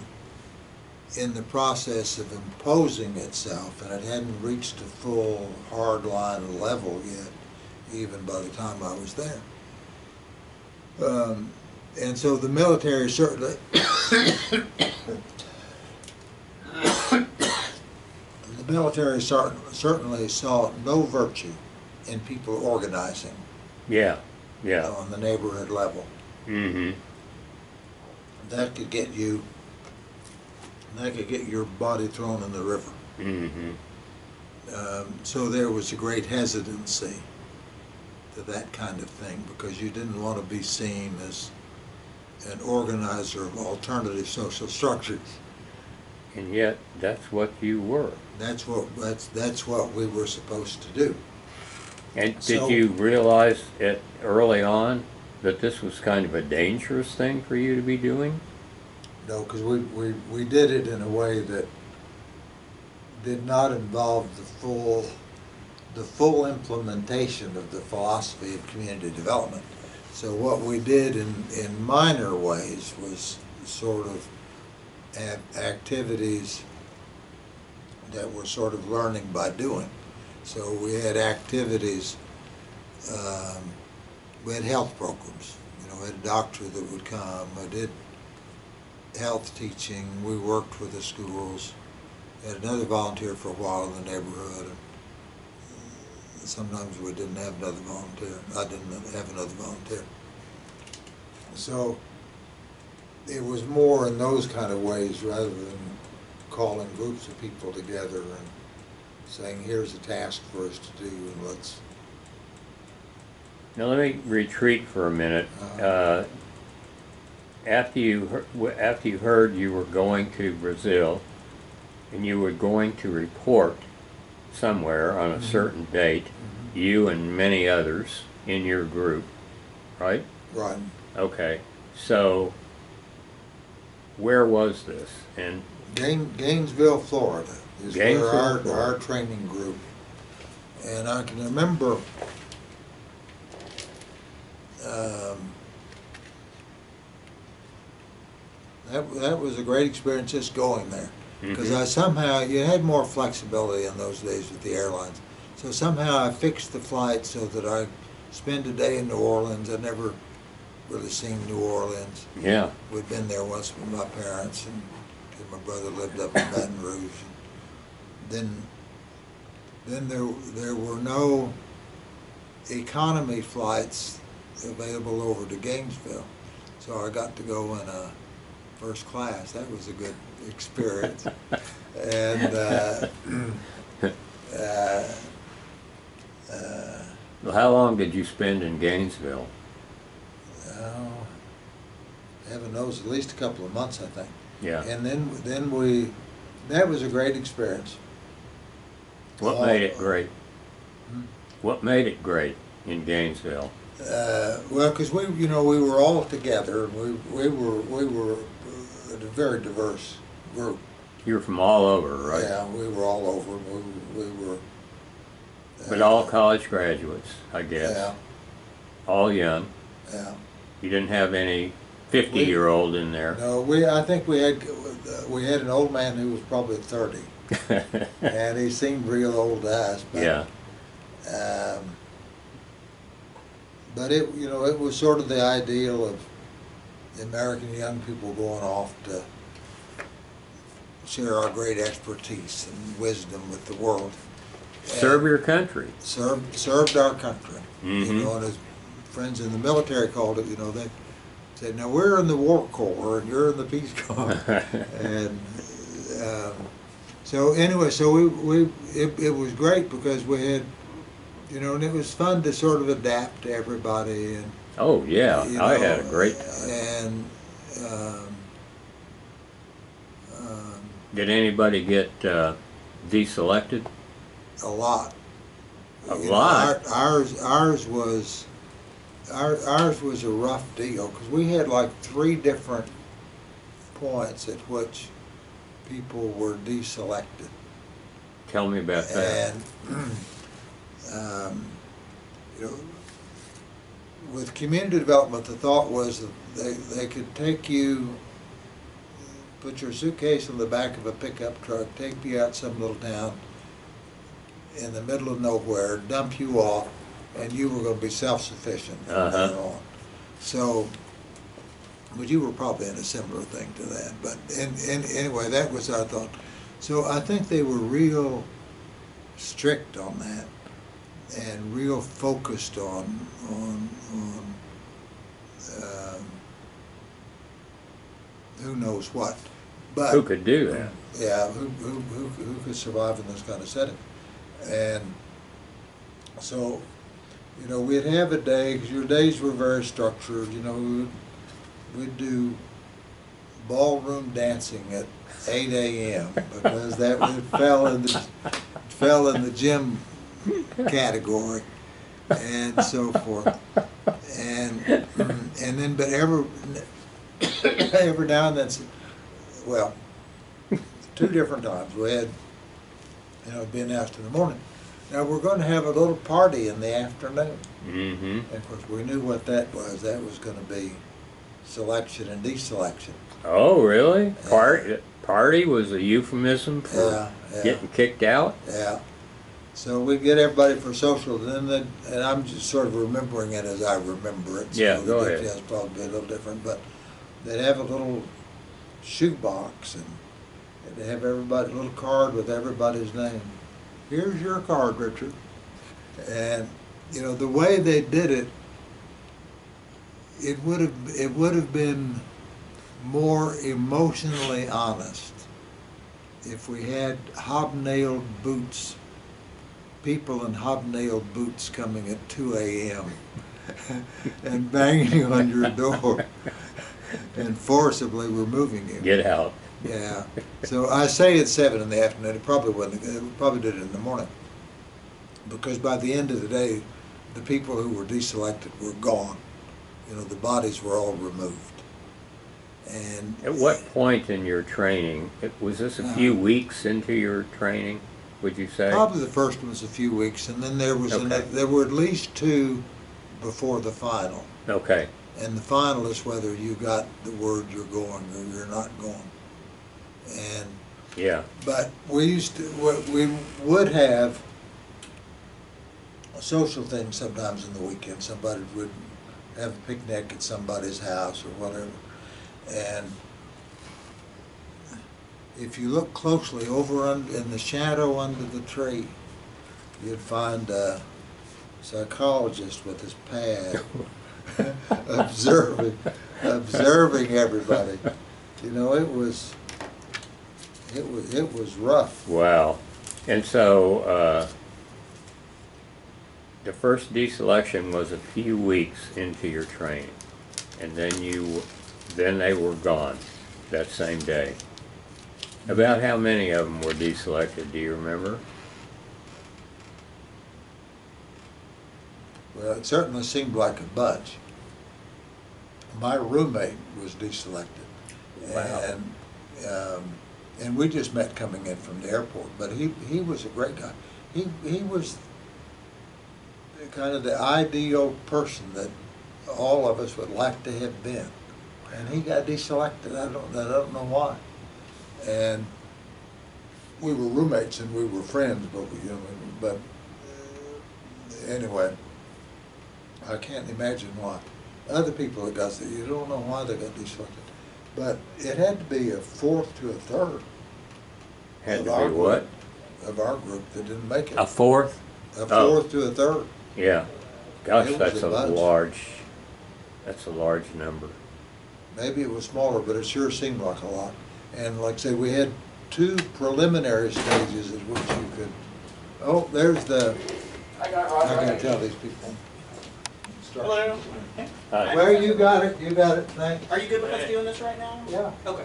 in the process of imposing itself, and it hadn't reached a full hardline level yet, even by the time I was there. And so the military certainly certainly saw no virtue in people organizing. Yeah. Yeah. on the neighborhood level. Mm-hmm. That could get you, that could get your body thrown in the river. Mm-hmm. So there was a great hesitancy to that kind of thing because you didn't want to be seen as an organizer of alternative social structures. And yet, that's what you were. That's what we were supposed to do. And So- did you realize it early on that this was kind of a dangerous thing for you to be doing? No, because we did it in a way that did not involve the full implementation of the philosophy of community development. So what we did in minor ways was sort of activities that were sort of learning by doing. So we had activities, we had health programs. You know, we had a doctor that would come. I did health teaching. We worked with the schools. Had another volunteer for a while in the neighborhood. Sometimes we didn't have another volunteer. I didn't have another volunteer. So it was more in those kind of ways rather than calling groups of people together and saying, here's a task for us to do and let's. Now let me retreat for a minute. After you heard you were going to Brazil and you were going to report somewhere on a certain date, you and many others in your group, right? Right. Okay. So where was this? And Gainesville, Florida is Gainesville, where Florida. our training group, and I can remember that was a great experience just going there. Because I somehow, you had more flexibility in those days with the airlines. So somehow I fixed the flight so that I spend a day in New Orleans. I'd never really seen New Orleans. Yeah. We'd been there once with my parents, and my brother lived up in Baton Rouge. And then there were no economy flights available over to Gainesville. So I got to go in a first class. That was a good experience. And Well, how long did you spend in Gainesville? oh, heaven knows, at least a couple of months, I think. Yeah. And then that was a great experience. What made it great? What made it great in Gainesville? Well, because we were all together. We were a very diverse group. You were from all over, right? Yeah, we were all over. We were. But all college graduates, I guess. Yeah. All young. Yeah. You didn't have any 50-year-old in there. No, I think we had an old man who was probably 30, and he seemed real old to us. But, Yeah. But it was sort of the ideal of the American young people going off to share our great expertise and wisdom with the world. Serve your country. Served our country. Mhm. And as friends in the military called it, they said, now we're in the War Corps and you're in the Peace Corps. And so anyway, it was great because we had, and it was fun to sort of adapt to everybody. And Oh, yeah. I had a great time. And Did anybody get deselected? a lot. A lot? Ours was a rough deal because we had like 3 different points at which people were deselected. Tell me about that. And with community development, the thought was that they could take you, put your suitcase in the back of a pickup truck, take you out some little town in the middle of nowhere, dump you off, and you were going to be self-sufficient from there on. So, but you were probably in a similar thing to that. But anyway, that was our thought. So I think they were real strict on that. and real focused on who knows what. But Who could do that? yeah, who could survive in this kind of setting? And so, you know, we'd have a day, because your days were very structured. You know, we'd do ballroom dancing at 8 a.m. because that fell in the gym category, and so forth. And then, but every now and then, well, two different times we had, you know, been asked in the morning. Now we're going to have a little party in the afternoon. Mm-hmm. And of course, we knew what that was. That was going to be selection and deselection. Oh, really? Party was a euphemism for getting kicked out? Yeah. So we get everybody for social, and I'm just sort of remembering it as I remember it. So Yeah, go ahead. It's probably a little different, but they'd have a little shoebox, and they'd have everybody a little card with everybody's name. Here's your card, Richard. And you know, the way they did it, it would have been more emotionally honest if we had hobnailed boots, people in hobnailed boots coming at 2 a.m. and banging on your door and forcibly removing you. Get out. Yeah. So I say it's 7 in the afternoon. It probably wasn't. It probably did it in the morning, because by the end of the day, the people who were deselected were gone. You know, the bodies were all removed. And At what point in your training, was this a few weeks into your training, would you say? probably the first one was a few weeks, and then there was Okay. there were at least 2 before the final. Okay. And the final is whether you got the word you're going or you're not going. And Yeah. but we would have a social thing sometimes in the weekend. Somebody would have a picnic at somebody's house or whatever. And if you look closely over in the shadow under the tree, you'd find a psychologist with his pad observing everybody. You know, it was rough. Wow. And so the first deselection was a few weeks into your training, and then they were gone that same day. About how many of them were deselected, do you remember? Well, it certainly seemed like a bunch. My roommate was deselected. Wow. And we just met coming in from the airport, but he was a great guy. He was kind of the ideal person that all of us would like to have been. And he got deselected. I don't know why. And we were roommates and we were friends, but anyway, I can't imagine why. Other people that got, you don't know why they got deselected. But it had to be a fourth to a third. Had to be what? Of our group that didn't make it. A fourth? A fourth to a third. Yeah. Gosh, It was that's a a bunch. large number. Maybe it was smaller, but it sure seemed like a lot. And like I say, we had 2 preliminary stages at which you could, oh, there's the, I gotta tell these people. Hello. Hi. Well, you got it, thanks. Are you good with us doing this right now? Yeah, Okay.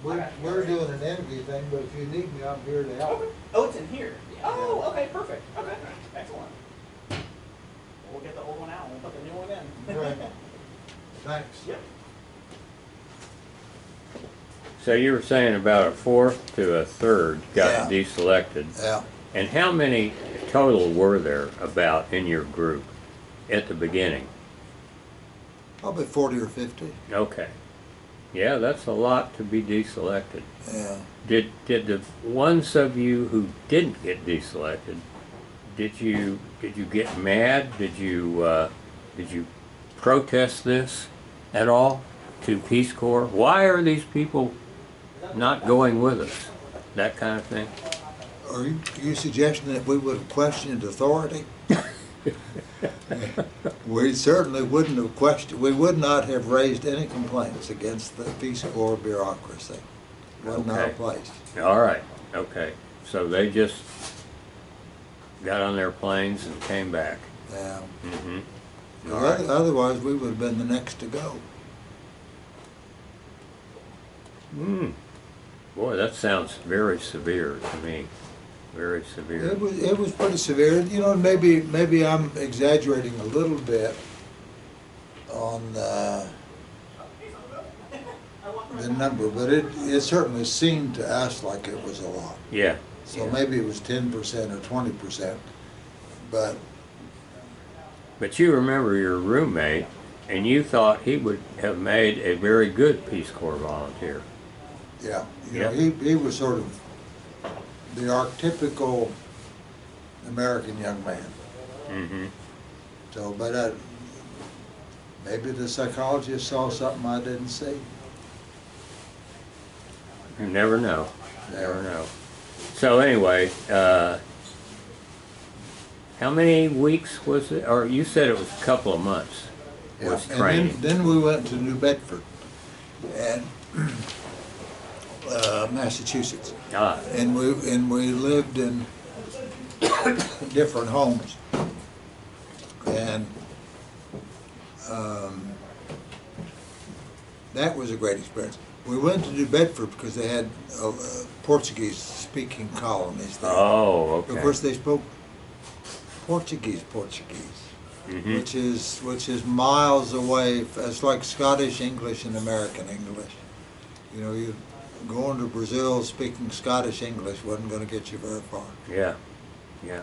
we're doing an interview thing, but if you need me, I'm here to help. Okay. Oh, it's in here. Oh, okay, perfect. Okay, excellent. We'll get the old one out and we'll put the new one in. Right. Thanks. Yep. So you were saying about a fourth to a third got Yeah. deselected. Yeah. And how many total were there about in your group at the beginning? Probably 40 or 50. Okay. Yeah, that's a lot to be deselected. Yeah. Did the ones of you who didn't get deselected, did you get mad? Did you protest this at all to Peace Corps? Why are these people not going with us? That kind of thing. Are you suggesting that we would have questioned authority? We certainly wouldn't have questioned, we would not have raised any complaints against the Peace Corps bureaucracy. Wasn't our Okay. place. All right, okay. So they just got on their planes and came back. Yeah. Mm-hmm. All right. Otherwise, we would have been the next to go. Hmm. Boy, that sounds very severe to me. Very severe. It was pretty severe. You know, maybe I'm exaggerating a little bit on the number, but it certainly seemed to us like it was a lot. Yeah. So yeah. maybe it was 10% or 20%, but But you remember your roommate, and you thought he would have made a very good Peace Corps volunteer. yeah, Yeah. he was sort of the archetypical American young man. Mm-hmm. So, but maybe the psychologist saw something I didn't see. You never know. Yeah. Never know. So anyway, how many weeks was it? Or you said it was a couple of months. Yeah. Was And training. then we went to New Bedford and Massachusetts, Ah, and we lived in different homes, and that was a great experience. We went to New Bedford because they had Portuguese-speaking colonies there. oh, okay. Of course, they spoke Portuguese, Mhm. which is miles away. It's like Scottish English and American English. You know, you going to Brazil speaking Scottish English wasn't going to get you very far. Yeah, yeah.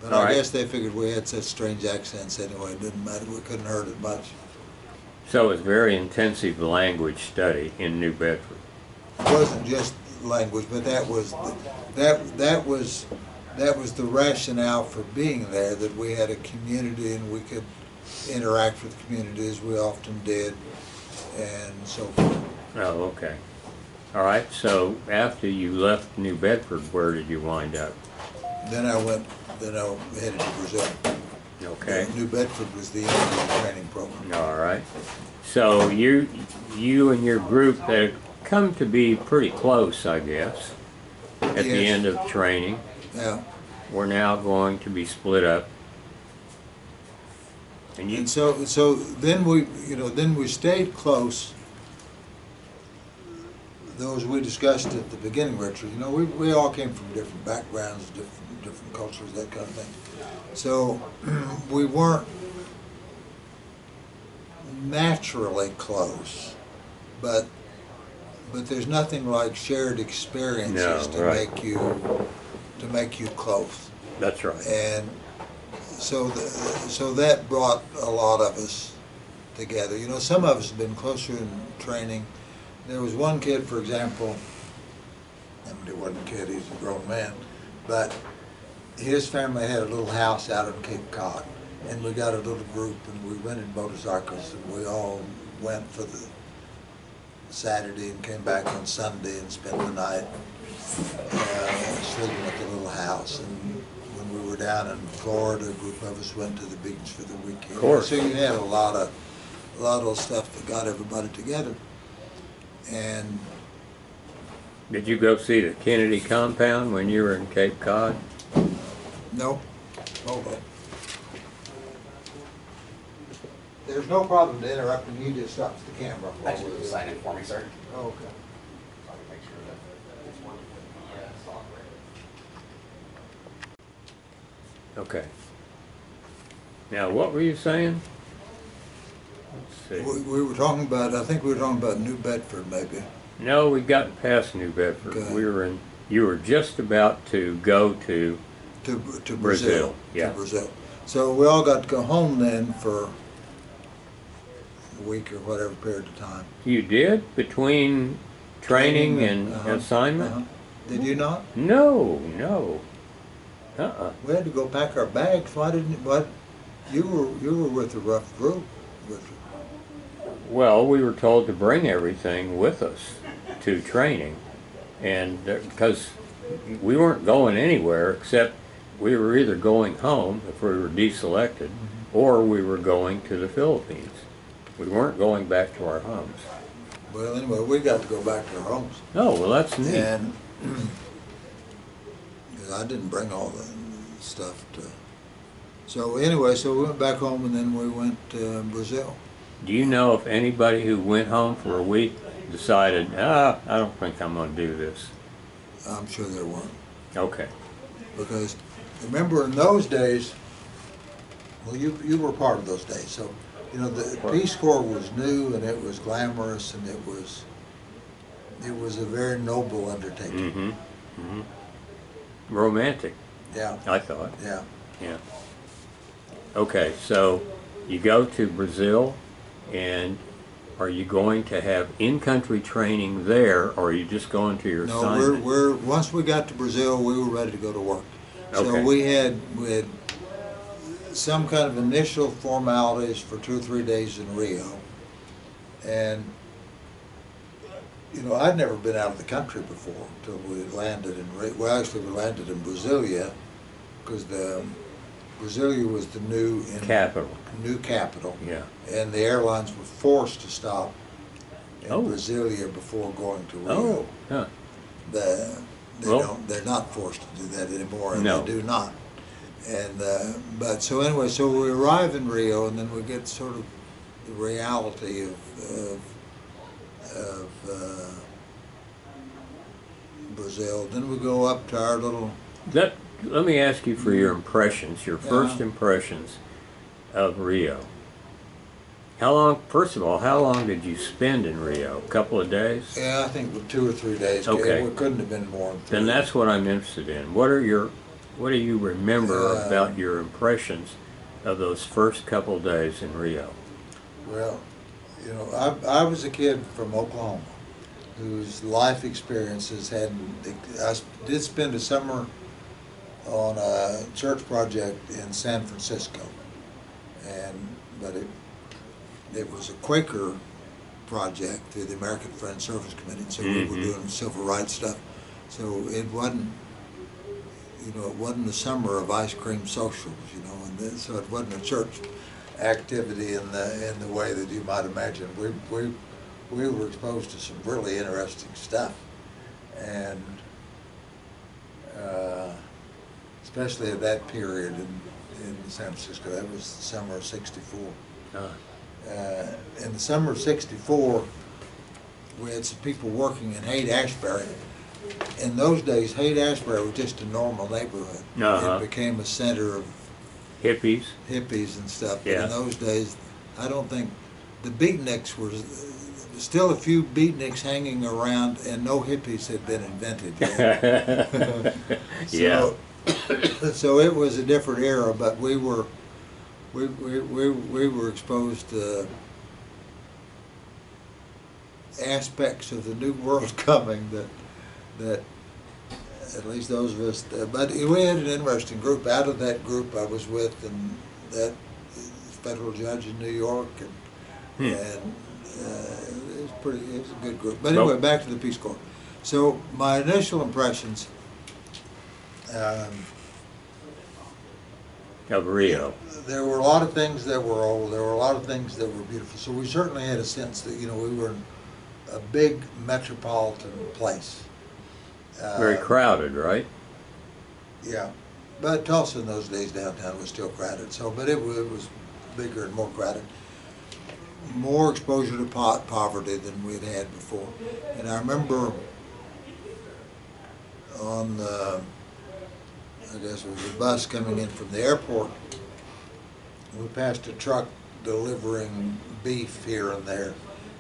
But All I right. guess they figured we had such strange accents anyway. It didn't matter. We couldn't hurt it much. So it was very intensive language study in New Bedford. It wasn't just language, but that was the rationale for being there. That we had a community and we could interact with the community as we often did, and so forth. Oh, okay. All right. So after you left New Bedford, where did you wind up? Then I headed to Brazil. Okay. New Bedford was the end of the training program. All right. So you and your group had come to be pretty close, I guess, at the Yes. end of training. Yeah. We're now going to be split up. And you, And so then we stayed close. Those we discussed at the beginning, Richard. You know, we all came from different backgrounds, different cultures, that kind of thing. So we weren't naturally close, but there's nothing like shared experiences No, to right. make you close. that's right. And so that brought a lot of us together. You know, some of us have been closer in training. There was one kid, for example, I mean, he wasn't a kid, he's a grown man, but his family had a little house out on Cape Cod, and we got a little group, and we rented motorcycles, and we all went for the Saturday and came back on Sunday and spent the night sleeping at the little house. And when we were down in Florida, a group of us went to the beach for the weekend. Of course. So you had a lot of stuff that got everybody together. And Did you go see the Kennedy compound when you were in Cape Cod? no, hold on. There's no problem to interrupt, and you just stops the camera. Actually, you sign it for me, sir. Okay. So I can make sure that it's one of the software. Okay. Now, what were you saying? Let's see. We were talking about, I think we were talking about New Bedford, maybe. No, we got past New Bedford. Okay. We were in. You were just about to go to. To Brazil, Brazil. yeah. To Brazil. So we all got to go home then for a week or whatever period of time. You did between training and assignment? Uh-huh. Did you not? No, no. Uh-uh. We had to go pack our bags. Why didn't? What? You were with a rough group. Well, we were told to bring everything with us to training, and because we weren't going anywhere except we were either going home if we were deselected, or we were going to the Philippines. We weren't going back to our homes. Well, anyway, we got to go back to our homes. Oh, well, that's neat. And 'cause I didn't bring all the stuff to. So anyway, so we went back home and then we went to Brazil. Do you know if anybody who went home for a week decided, I don't think I'm going to do this? I'm sure there weren't. Okay. Because remember in those days, well, you were part of those days, so you know the Peace Corps was new and it was glamorous and it was a very noble undertaking. Mm-hmm. Mm-hmm. Romantic, Yeah, I thought. yeah. Yeah. Okay, so you go to Brazil, and are you going to have in-country training there, or are you just going to your No, assignment? we're once we got to Brazil, we were ready to go to work. So Okay. we had some kind of initial formalities for 2 or 3 days in Rio, and you know I'd never been out of the country before until we landed in Rio. Well, actually, we landed in Brasilia because Brasilia was the new capital, Yeah. and the airlines were forced to stop in Oh. Brasilia before going to Rio. Oh, huh. They're not forced to do that anymore, and No. they do not. And but so anyway, so we arrive in Rio, and then we get sort of the reality of Brazil. Then we go up to our little. Let me ask you for your impressions, your first Yeah. impressions of Rio. How long, first of all, how long did you spend in Rio? A couple of days? Yeah, I think with 2 or 3 days. Okay. It couldn't have been more than 3. Then that's what I'm interested in. What do you remember about your impressions of those first couple of days in Rio? Well, you know, I was a kid from Oklahoma whose life experiences I did spend a summer on a church project in San Francisco, but it was a Quaker project through the American Friends Service Committee, so we were doing civil rights stuff. So it wasn't the summer of ice cream socials, you know, and so it wasn't a church activity in the way that you might imagine. We were exposed to some really interesting stuff, and especially at that period in San Francisco. That was the summer of '64. In the summer of '64, we had some people working in Haight-Ashbury. In those days, Haight-Ashbury was just a normal neighborhood. Uh-huh. It became a center of Hippies? hippies and stuff. But Yeah. in those days, I don't think the beatniks were still a few beatniks hanging around, and no hippies had been invented yet. Yeah. So it was a different era, but we were exposed to aspects of the new world coming that at least those of us. But we had an interesting group. Out of that group, I was with, and that federal judge in New York, and it was a good group. But anyway, back to the Peace Corps. So my initial impressions. Of Rio. There were a lot of things that were old. There were a lot of things that were beautiful. So we certainly had a sense that, you know, we were in a big metropolitan place. Very crowded, right? Yeah, but Tulsa in those days downtown was still crowded. So, but it was bigger and more crowded. More exposure to poverty than we'd had before. And I remember on the, I guess it was a bus coming in from the airport, we passed a truck delivering beef here and there.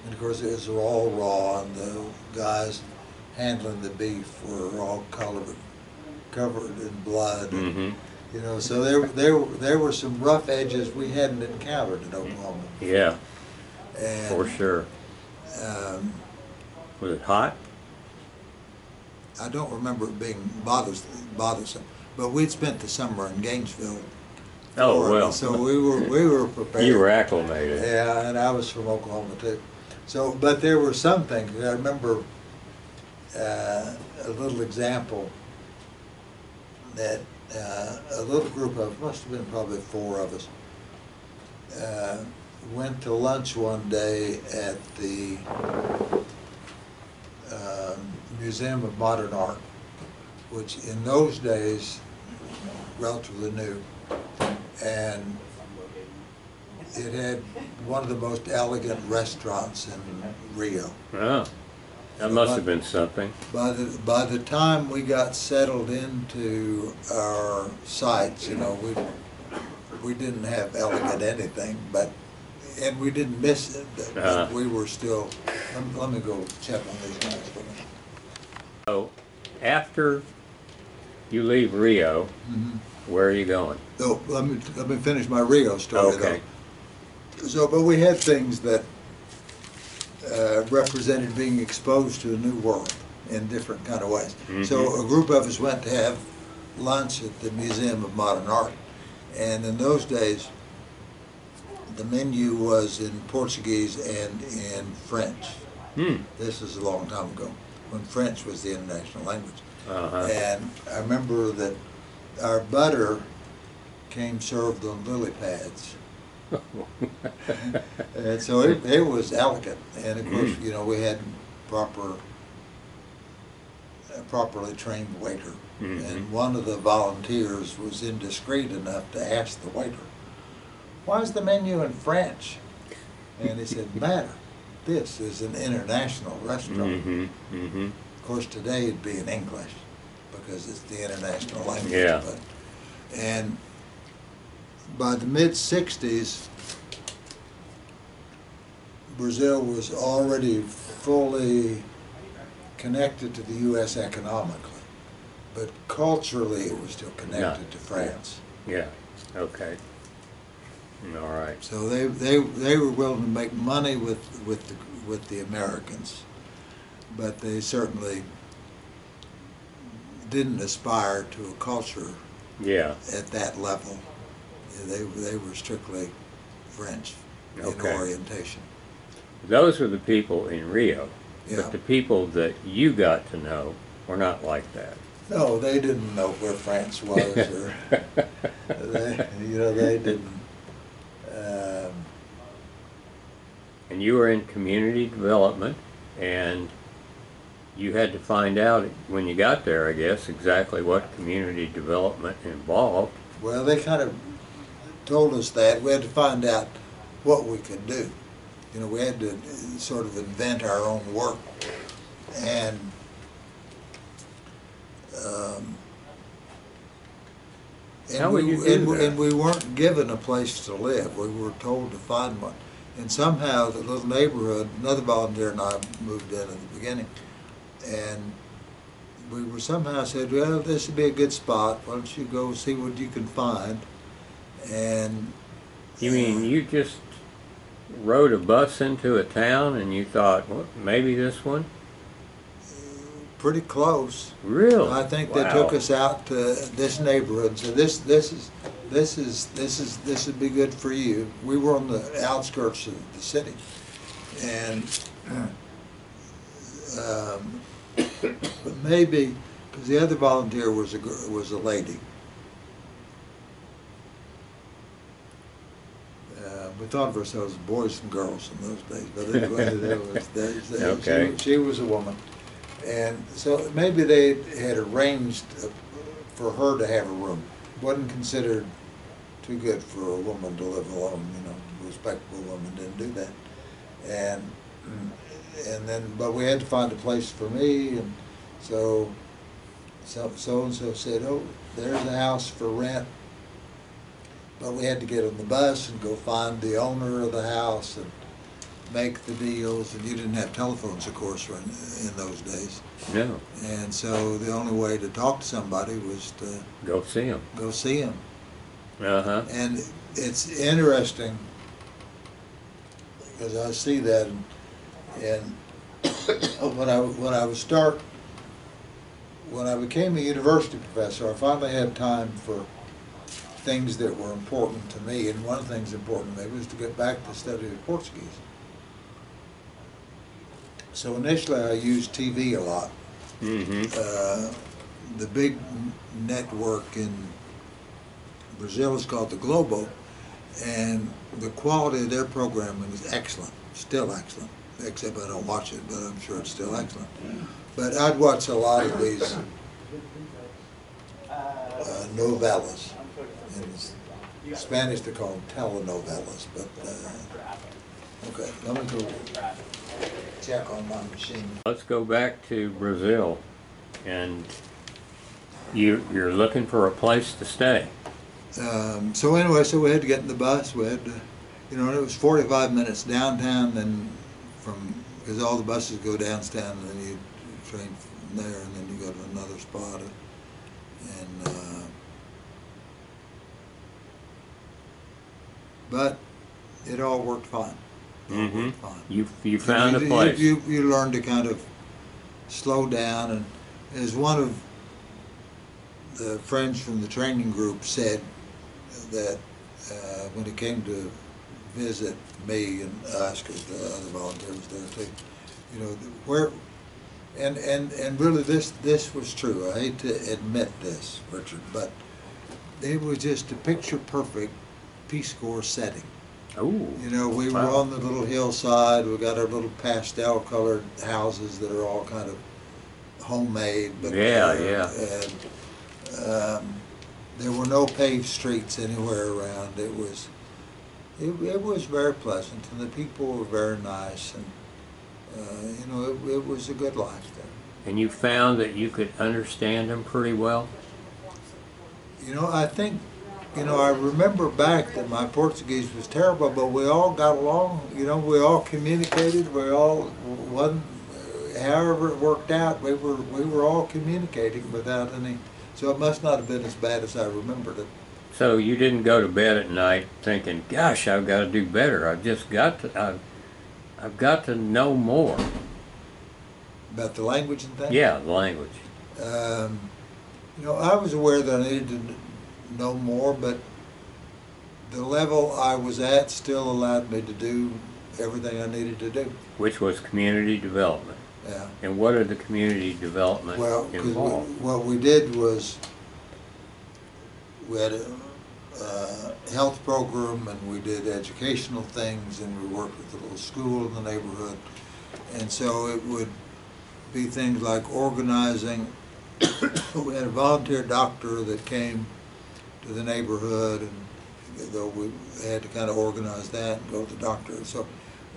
And of course it was all raw, and the guys handling the beef were all covered in blood. Mm-hmm. You know, so there were some rough edges we hadn't encountered in Oklahoma. Yeah, And, for sure. Was it hot? I don't remember it being bothersome, but we'd spent the summer in Gainesville. Oh, Florida, well. So we were prepared. You were acclimated. Yeah, and I was from Oklahoma too. So, but there were some things. I remember a little example that a little group of, must have been probably 4 of us, went to lunch one day at the Museum of Modern Art, which in those days, relatively new, and it had one of the most elegant restaurants in Rio. Oh, that must have been something. By the time we got settled into our sites, you know, we didn't have elegant anything, and we didn't miss it, but we were still. Let me go check on these guys for me. So, after you leave Rio, where are you going? Oh, let me finish my Rio story Okay. though. So, but we had things that represented being exposed to a new world in different kind of ways. So a group of us went to have lunch at the Museum of Modern Art, and in those days, the menu was in Portuguese and in French. This is a long time ago, when French was the international language. And I remember that our butter came served on lily pads. And so it was elegant, and of course, you know, we had properly trained waiter, and one of the volunteers was indiscreet enough to ask the waiter, "Why is the menu in French?" And he said, "Matter, this is an international restaurant." Of course, today it'd be in English because it's the international language. Yeah. And by the mid-60s, Brazil was already fully connected to the U.S. economically, but culturally it was still connected to France. Yeah, okay. All right. So they were willing to make money with the Americans, but they certainly didn't aspire to a culture at that level. They were strictly French in orientation. Those were the people in Rio, Yeah. but the people that you got to know were not like that. No, they didn't know where France was, or they didn't. And you were in community development, and you had to find out when you got there, I guess, exactly what community development involved. Well, they kind of told us that. We had to find out what we could do. You know, we had to sort of invent our own work. And How would you do that? And we weren't given a place to live. We were told to find one. And somehow the little neighborhood, another volunteer and I moved in at the beginning, and we were somehow said, well, this would be a good spot. Why don't you go see what you can find? And You mean you just rode a bus into a town and you thought, well, maybe this one? pretty close. Really? I think Wow. they took us out to this neighborhood. So this would be good for you. We were on the outskirts of the city, and but maybe because the other volunteer was a lady. We thought of ourselves as boys and girls in those days, but anyway, Okay. she was a woman. And so maybe they had arranged for her to have a room. Wasn't considered too good for a woman to live alone, you know, a respectable woman didn't do that. And then, but we had to find a place for me, and so and so said, oh, there's a house for rent. But we had to get on the bus and go find the owner of the house and make the deals, and you didn't have telephones, of course, in those days. No. And so the only way to talk to somebody was to Go see him. go see him. Uh-huh. And it's interesting because I see that, and when I became a university professor, I finally had time for things that were important to me, and one of the things important to me was to get back to studying Portuguese. So initially I used TV a lot. the big network in Brazil is called the Globo, and the quality of their programming is excellent, still excellent, except I don't watch it, but I'm sure it's still excellent. But I'd watch a lot of these novellas. In Spanish they call them telenovelas, but okay, let me go check on my machine. Let's go back to Brazil, and you're looking for a place to stay. So anyway, so we had to get in the bus. We had to, you know, it was 45 minutes downtown, then because all the buses go downtown, and then you train from there, and then you go to another spot, and but it all worked fine. Mm-hmm. Fine. You found a place. You learn to kind of slow down, and as one of the friends from the training group said that when he came to visit me and us, because the other volunteers there too, you know, where, and really this was true. I hate to admit this, Richard, but it was just a picture perfect Peace Corps setting. Oh, You know, we were wow. on the little hillside. We got our little pastel colored houses that are all kind of homemade. But Yeah, yeah. And there were no paved streets anywhere around. It was very pleasant, and the people were very nice, and you know, it was a good life there. And you found that you could understand them pretty well? You know, I think, you know, I remember back that my Portuguese was terrible, but we all got along. You know, we all communicated. We all one, however it worked out, we were all communicating without any. So it must not have been as bad as I remembered it. So you didn't go to bed at night thinking, "Gosh, I've got to do better. I've got to know more." About the language and things. Yeah, the language. You know, I was aware that I needed to know more, but the level I was at still allowed me to do everything I needed to do. Which was community development. Yeah. And what are the community development Well, because involved? what we did was we had a health program, and we did educational things, and we worked with a little school in the neighborhood. And so it would be things like organizing. We had a volunteer doctor that came to the neighborhood, and though we had to kind of organize that and go to the doctor.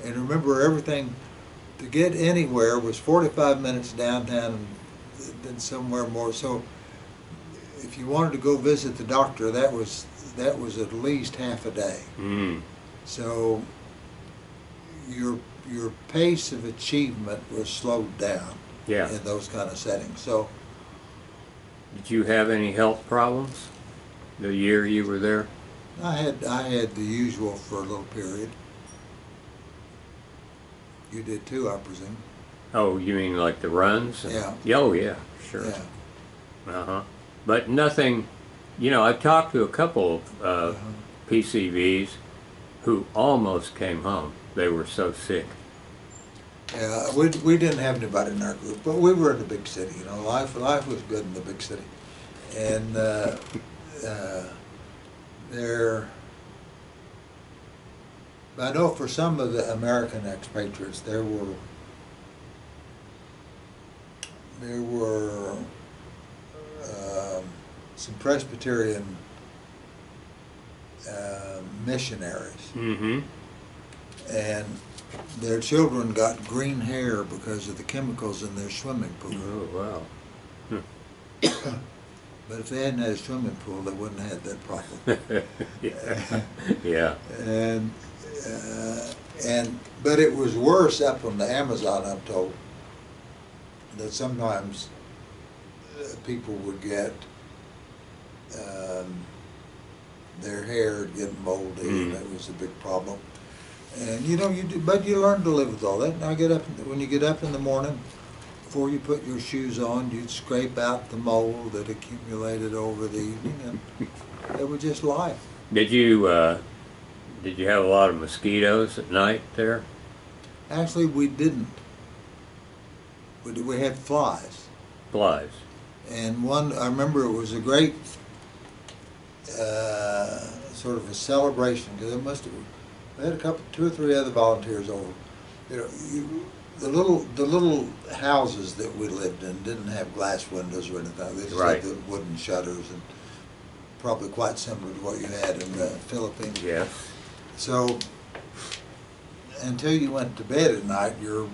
And remember, everything to get anywhere was 45 minutes downtown and then somewhere more. So if you wanted to go visit the doctor, that was at least half a day. Mm. So your pace of achievement was slowed down Yeah. in those kind of settings. So Did you have any health problems the year you were there? I had the usual for a little period. You did too, I presume. Oh, you mean like the runs? Yeah. Oh, yeah, sure. Yeah. Uh-huh. But nothing, you know, I've talked to a couple of PCVs who almost came home. They were so sick. Yeah, we didn't have anybody in our group, but we were in a big city. You know, life was good in the big city, and I know for some of the American expatriates, there were some Presbyterian missionaries, Mm-hmm. and their children got green hair because of the chemicals in their swimming pool. Oh, wow. But if they hadn't had a swimming pool, they wouldn't have had that problem. Yeah. But it was worse up on the Amazon, I'm told, that sometimes people would get their hair get moldy, and that was a big problem. And you know, but you learn to live with all that. Now when you get up in the morning, before you put your shoes on, you'd scrape out the mold that accumulated over the evening, and it was just life. Did you have a lot of mosquitoes at night there? Actually, we didn't. We had flies. Flies. And I remember it was a great sort of a celebration, because we had two or three other volunteers over. You know, the little houses that we lived in didn't have glass windows or anything. They just Right. had the wooden shutters, and probably quite similar to what you had in the Philippines. Yes. So until you went to bed at night, your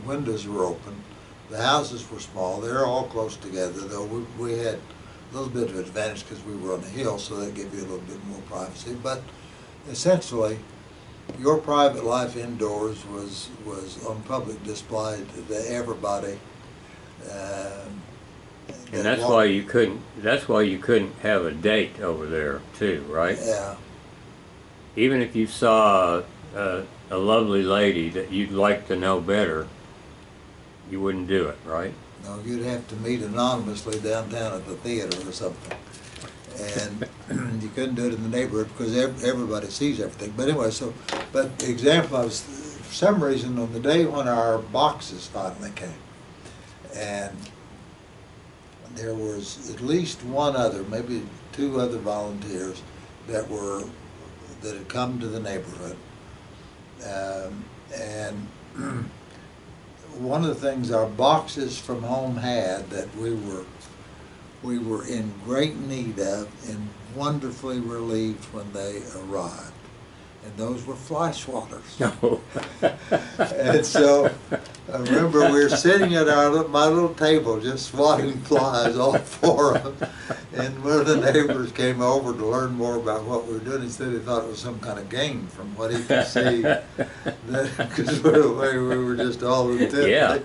windows were open. The houses were small. They're all close together, though we had a little bit of advantage because we were on a hill, so that gave you a little bit more privacy. But essentially, your private life indoors was on public display to everybody. And that's why you couldn't. That's why you couldn't have a date over there too, right? Yeah. Even if you saw a lovely lady that you'd like to know better, you wouldn't do it, right? No, you'd have to meet anonymously downtown at the theater or something. And you couldn't do it in the neighborhood because everybody sees everything. But anyway, but the example, for some reason, on the day when our boxes finally came, and there was at least one other, maybe two other volunteers that had come to the neighborhood. And one of the things our boxes from home had that we were in great need of and wonderfully relieved when they arrived. And those were fly swatters. No. And so I remember we were sitting at my little table just swatting flies, all four of them. And one of the neighbors came over to learn more about what we were doing. He said he thought it was some kind of game from what he could see. Because we were just all intently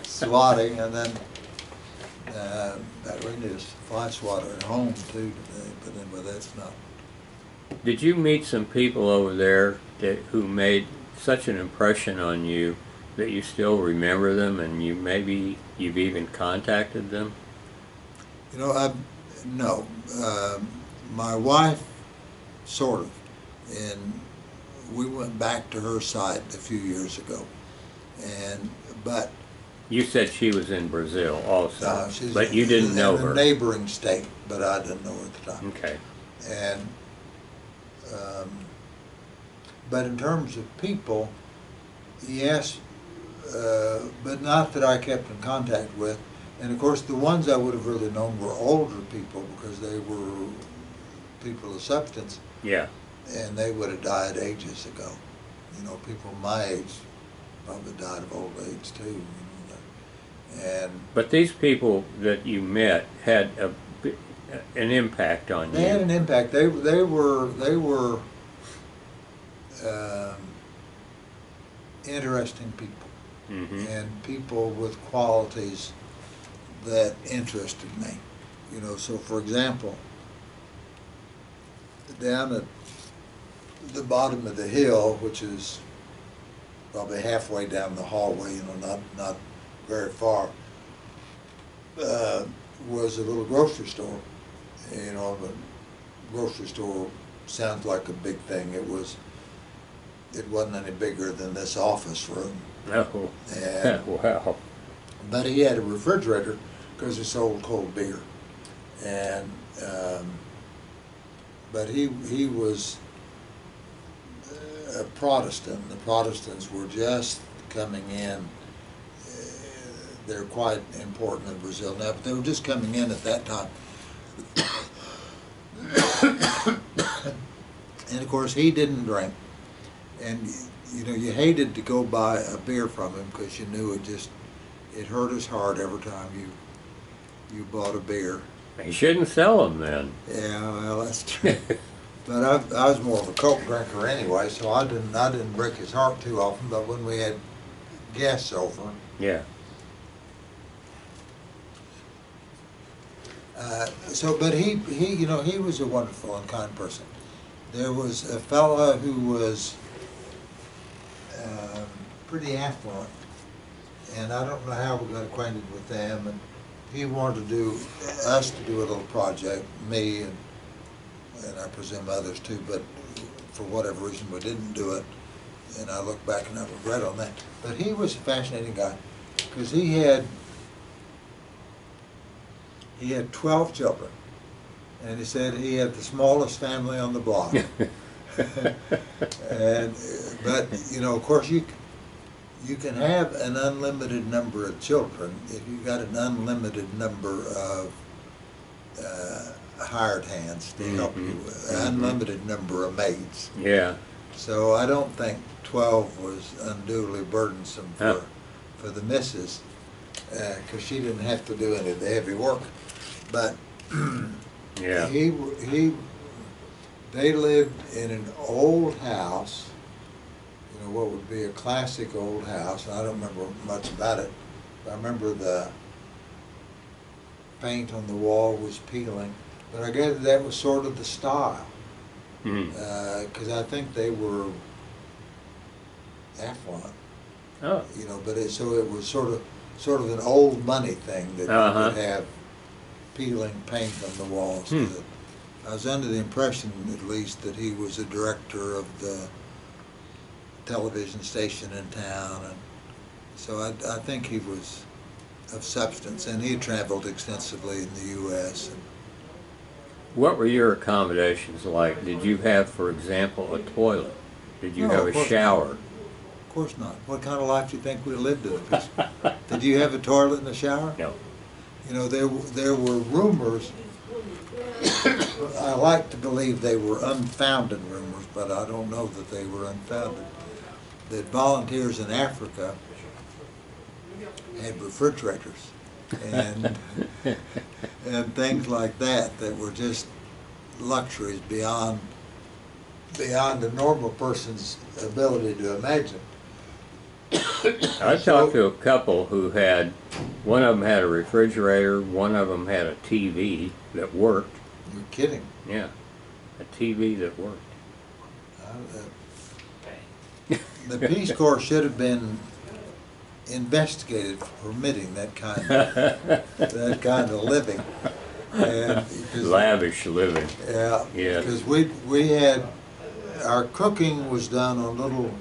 swatting. And then we need a fly swatter at home too today. But anyway, that's not. Did you meet some people over there who made such an impression on you that you still remember them, and you've even contacted them? You know, no. My wife, sort of, and we went back to her site a few years ago, but You said she was in Brazil also, she's but you didn't know in her. a neighboring state, but I didn't know her at the time. Okay. And but in terms of people, yes, but not that I kept in contact with. And of course, the ones I would have really known were older people because they were people of substance. Yeah. And they would have died ages ago. You know, people my age probably died of old age too. You know, But these people that you met had an impact on you. They had an impact. They were interesting people, and people with qualities that interested me. You know, so for example, down at the bottom of the hill, which is probably halfway down the hallway, you know, not very far, was a little grocery store. You know, the grocery store sounds like a big thing. It wasn't any bigger than this office room. Oh, And, wow. but he had a refrigerator because he sold cold beer. And but he was a Protestant. The Protestants were just coming in. They're quite important in Brazil now, but they were just coming in at that time. And of course, he didn't drink. And you know, you hated to go buy a beer from him because you knew it hurt his heart every time you bought a beer. You shouldn't sell them then. Yeah, well, that's true. But I was more of a Coke drinker anyway, so I didn't break his heart too often. But when we had guests over, Yeah. But he you know, he was a wonderful and kind person. There was a fellow who was pretty affluent, and I don't know how we got acquainted with them. And he wanted us to do a little project, me and I presume others too. But for whatever reason, we didn't do it. And I look back and I regret on that. But he was a fascinating guy because he had he had 12 children. And he said he had the smallest family on the block. But you know, of course, you can have an unlimited number of children if you've got an unlimited number of hired hands to help you, an unlimited number of maids. Yeah. So I don't think 12 was unduly burdensome for the missus, because she didn't have to do any of the heavy work. But Yeah. they lived in an old house, you know, what would be a classic old house. I don't remember much about it. I remember the paint on the wall was peeling, but I guess that was sort of the style, because I think they were affluent. Oh. You know, but so it was sort of an old money thing that you would have peeling paint on the walls. I was under the impression, at least, that he was a director of the television station in town, and so I think he was of substance, and he traveled extensively in the U.S. What were your accommodations like? Did you have, for example, a toilet? Did you have a shower? Of course not. What kind of life do you think we lived in? Did you have a toilet and a shower? No. You know, there were rumors. I like to believe they were unfounded rumors, but I don't know that they were unfounded. That volunteers in Africa had refrigerators and and things like that were just luxuries beyond a normal person's ability to imagine. I talked to a couple who had, one of them had a refrigerator, one of them had a TV that worked. You're kidding. Yeah, a TV that worked. The Peace Corps should have been investigated for permitting that kind of living. And Lavish living. Yeah. Yeah. Because we had, our cooking was done on little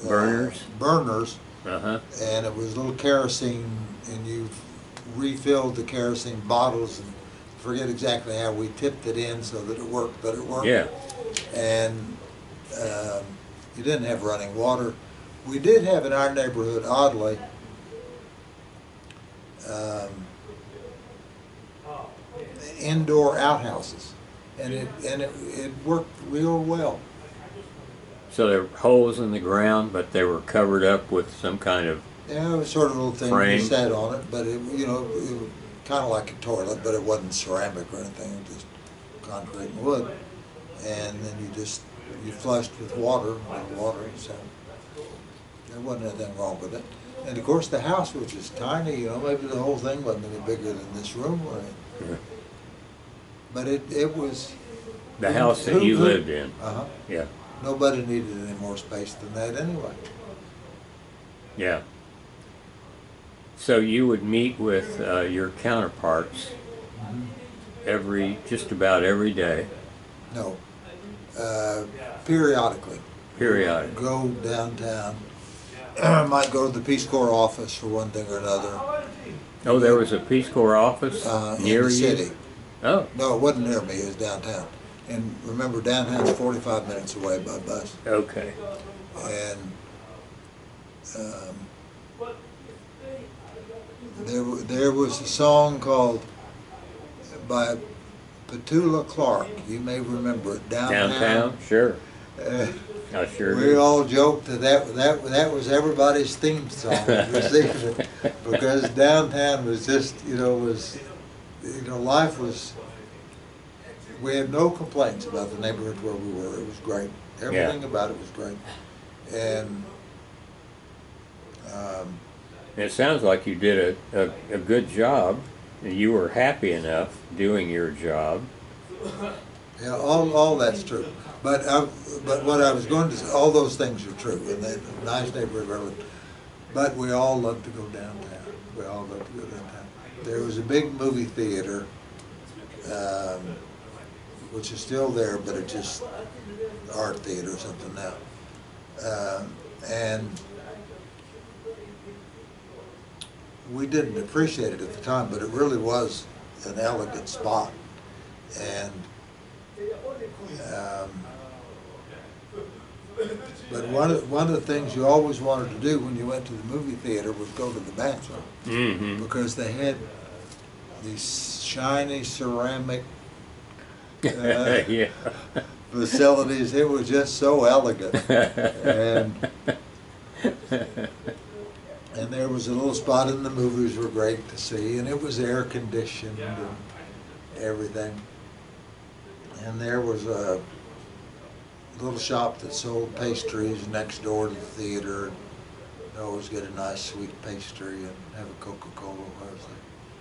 burners, and it was little kerosene, and you refilled the kerosene bottles, and forget exactly how we tipped it in so that it worked, but it worked. Yeah. And you didn't have running water. We did have in our neighborhood, oddly, indoor outhouses, and it worked real well. So there were holes in the ground, but they were covered up with some kind of Yeah, it was sort of a little thing frame. you sat on it, but it was kind of like a toilet, but it wasn't ceramic or anything. It was just concrete and wood, and then you flushed with water, so there wasn't anything wrong with it. And of course, the house was just tiny. You know, maybe the whole thing wasn't any bigger than this room we're in. But it was the house that you lived in. Yeah. Nobody needed any more space than that anyway. Yeah. So you would meet with your counterparts just about every day. No, periodically. Periodically. Go downtown. Might go to the Peace Corps office for one thing or another. Oh, there was a Peace Corps office near in the city. you? Oh. No, it wasn't near me. It was downtown. And remember, downtown's 45 minutes away by bus. Okay. And there was a song called by Petula Clark. You may remember it. Downtown? Sure. I sure We do. all joked that was everybody's theme song this evening, because downtown was just life was. We had no complaints about the neighborhood where we were. It was great. Everything about it was great, and it sounds like you did a good job. You were happy enough doing your job. yeah, all that's true. But what I was going to say, all those things are true, and they nice neighborhood, really. But we all loved to go downtown. We all loved to go downtown. There was a big movie theater, which is still there, but it's just art theater or something now. And we didn't appreciate it at the time, but it really was an elegant spot. And but one of the things you always wanted to do when you went to the movie theater was go to the bathroom, because they had these shiny ceramic Yeah. facilities. It was just so elegant, and there was a little spot, and the movies were great to see, and it was air conditioned and everything. And there was a little shop that sold pastries next door to the theater. You'd always get a nice sweet pastry and have a Coca-Cola or something.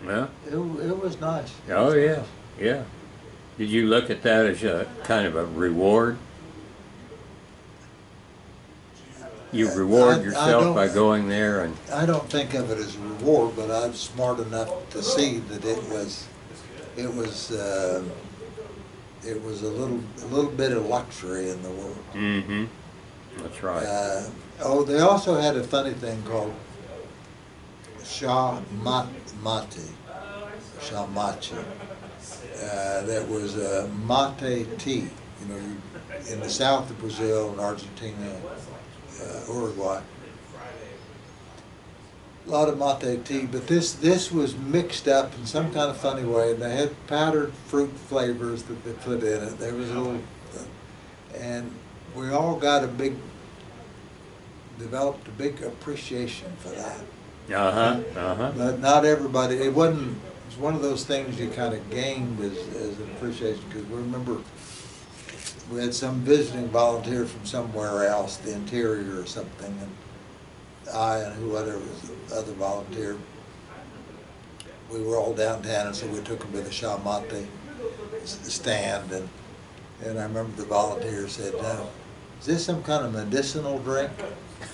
Yeah. It was nice. Oh yeah, yeah. Did you look at that as a kind of a reward? You reward yourself by going there, and I don't think of it as a reward, but I'm smart enough to see that it was a little bit of luxury in the world. mm-hmm. That's right. They also had a funny thing called shamati. That was mate tea. You know, in the south of Brazil and Argentina, Uruguay, a lot of mate tea. But this was mixed up in some kind of funny way, and they had powdered fruit flavors that they put in it. There was a little, and we all developed a big appreciation for that. But not everybody. It was one of those things you kind of gained as an appreciation, because we remember we had some visiting volunteer from somewhere else, the interior or something, and I and whoever was the other volunteer, we were all downtown, and so we took them to the shamate stand, and I remember the volunteer said, "Is this some kind of medicinal drink?"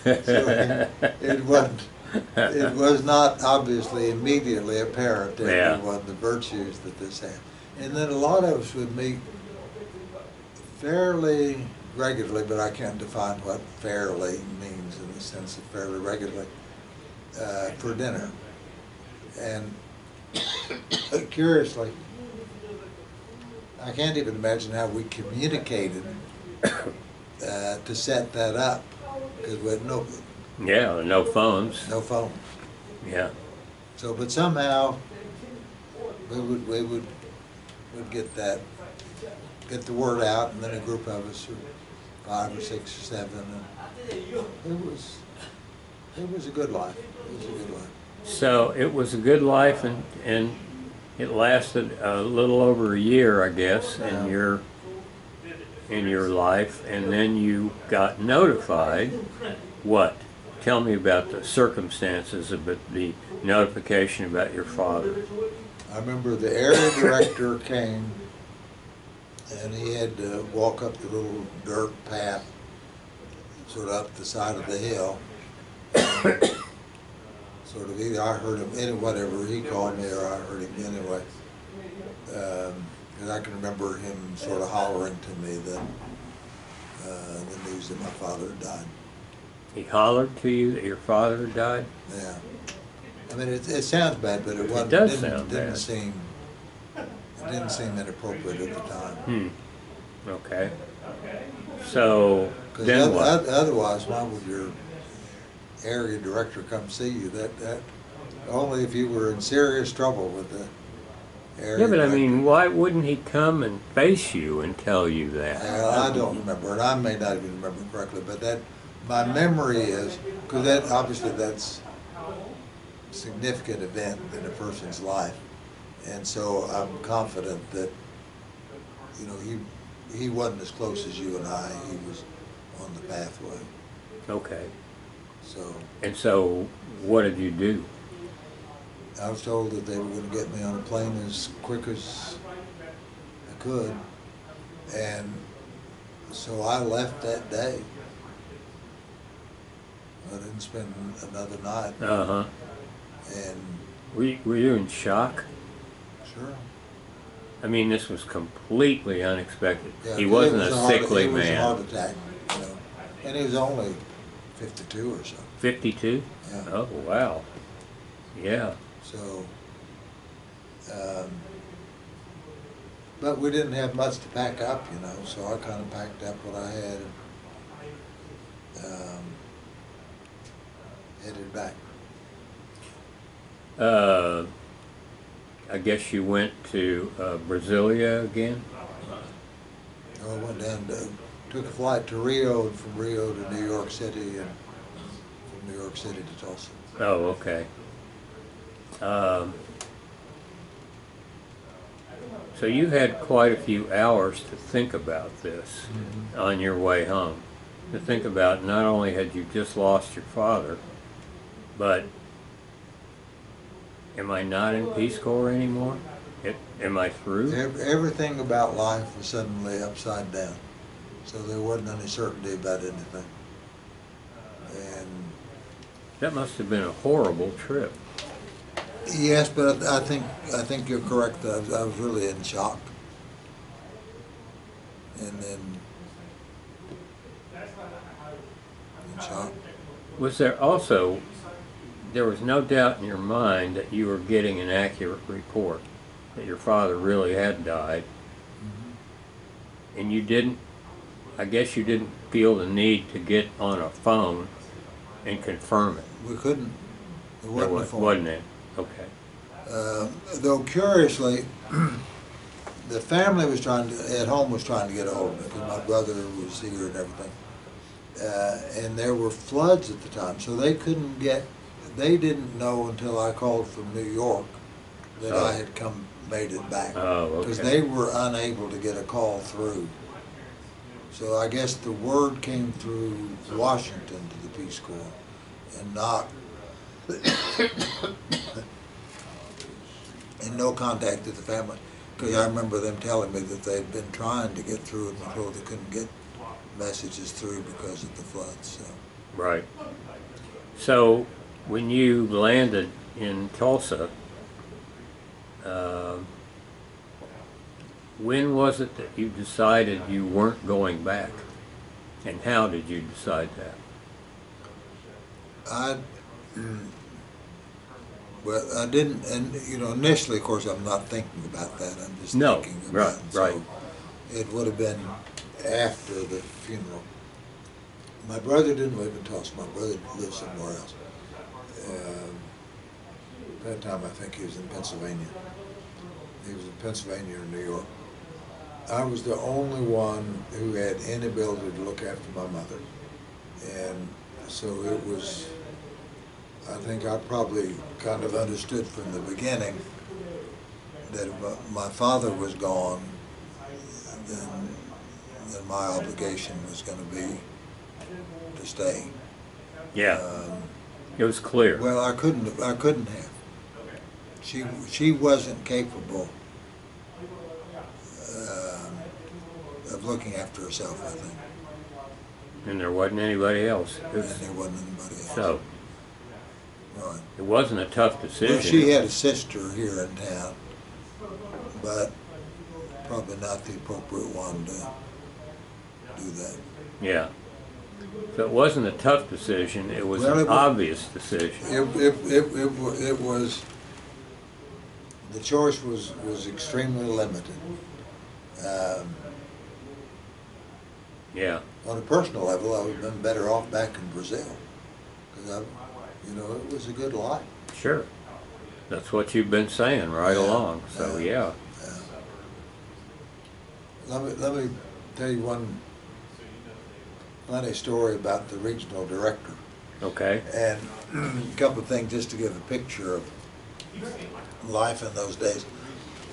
So it wasn't. It was not obviously immediately apparent to everyone the virtues that this had. And then a lot of us would meet fairly regularly, but I can't define what fairly means in the sense of fairly regularly, for dinner. And curiously, I can't even imagine how we communicated to set that up, because we had no phones. No phone. Yeah. So, but somehow we would get the word out, and then a group of us, or 5 or 6 or 7, and it was a good life. It was a good life. So it was a good life, and it lasted a little over a year, I guess, in your life, and then you got notified. What? Tell me about the circumstances of the notification about your father. I remember the area director came, and he had to walk up the little dirt path, sort of up the side of the hill. Sort of either I heard him, whatever he called me, or I heard him anyway. And I can remember him sort of hollering to me the news that my father had died. He hollered to you that your father had died? Yeah. I mean, it sounds bad, but it wasn't. It does sound bad. It didn't seem inappropriate at the time. Okay. So then what? Otherwise, why would your area director come see you? That only if you were in serious trouble with the area. Yeah, but director. I mean, why wouldn't he come and face you and tell you that? I don't remember, and I may not even remember correctly, but my memory is, because that's a significant event in a person's life, and so I'm confident that, you know, he wasn't as close as you and I. He was on the pathway. Okay. So What did you do? I was told that they were going to get me on a plane as quick as I could, and so I left that day. I didn't spend another night. And were you in shock? Sure. I mean, this was completely unexpected. Yeah, He wasn't it was a sickly man. It was man. a heart attack, you know, and he was only 52 or so. 52? Yeah. Oh, wow. Yeah. So, but we didn't have much to pack up, you know, so I kind of packed up what I had and headed back. I guess you went to Brasilia again? I went down to, took a flight to Rio, and from Rio to New York City, and from New York City to Tulsa. Oh, okay. So you had quite a few hours to think about this on your way home. To think about not only had you just lost your father, but am I not in Peace Corps anymore? Am I through? Everything about life was suddenly upside down, so there wasn't any certainty about anything. And That must have been a horrible trip. yes, but I think you're correct. I was really in shock, and then in shock. Was there was no doubt in your mind that you were getting an accurate report, that your father really had died, and you didn't, I guess you didn't feel the need to get on a phone and confirm it. We couldn't. There wasn't a phone. Wasn't it? Okay. Though curiously, the family was at home was trying to get a hold of me because my brother was here and everything. And there were floods at the time, so they didn't know until I called from New York that I had made it back. Oh, okay. Because they were unable to get a call through. So I guess the word came through Washington to the Peace Corps and not, and no contact with the family. Because I remember them telling me that they'd been trying to get through it before they couldn't get messages through because of the floods. So. Right. So when you landed in Tulsa, when was it that you decided you weren't going back? And how did you decide that? Well, I didn't, and you know, initially, of course, I'm not thinking about that. I'm just No, thinking about it. right. So it would have been after the funeral. My brother didn't live in Tulsa. My brother lived somewhere else. At that time, I think he was in Pennsylvania. He was in Pennsylvania or New York. I was the only one who had any ability to look after my mother. And so it was, I think I probably kind of understood from the beginning that if my father was gone, then my obligation was going to be to stay. Yeah, it was clear. Well, I couldn't have. She wasn't capable of looking after herself, I think. And there wasn't anybody else. And there wasn't anybody else. So right. it wasn't a tough decision. Well, she had a sister here in town, but probably not the appropriate one to do that. Yeah. So it wasn't a tough decision. It was Well, an obvious decision. It was, the choice was extremely limited. Yeah. On a personal level, I would have been better off back in Brazil, because you know, it was a good life. Sure. That's what you've been saying right along. So yeah. Let me tell you one funny story about the regional director. Okay. And a couple of things just to give a picture of life in those days.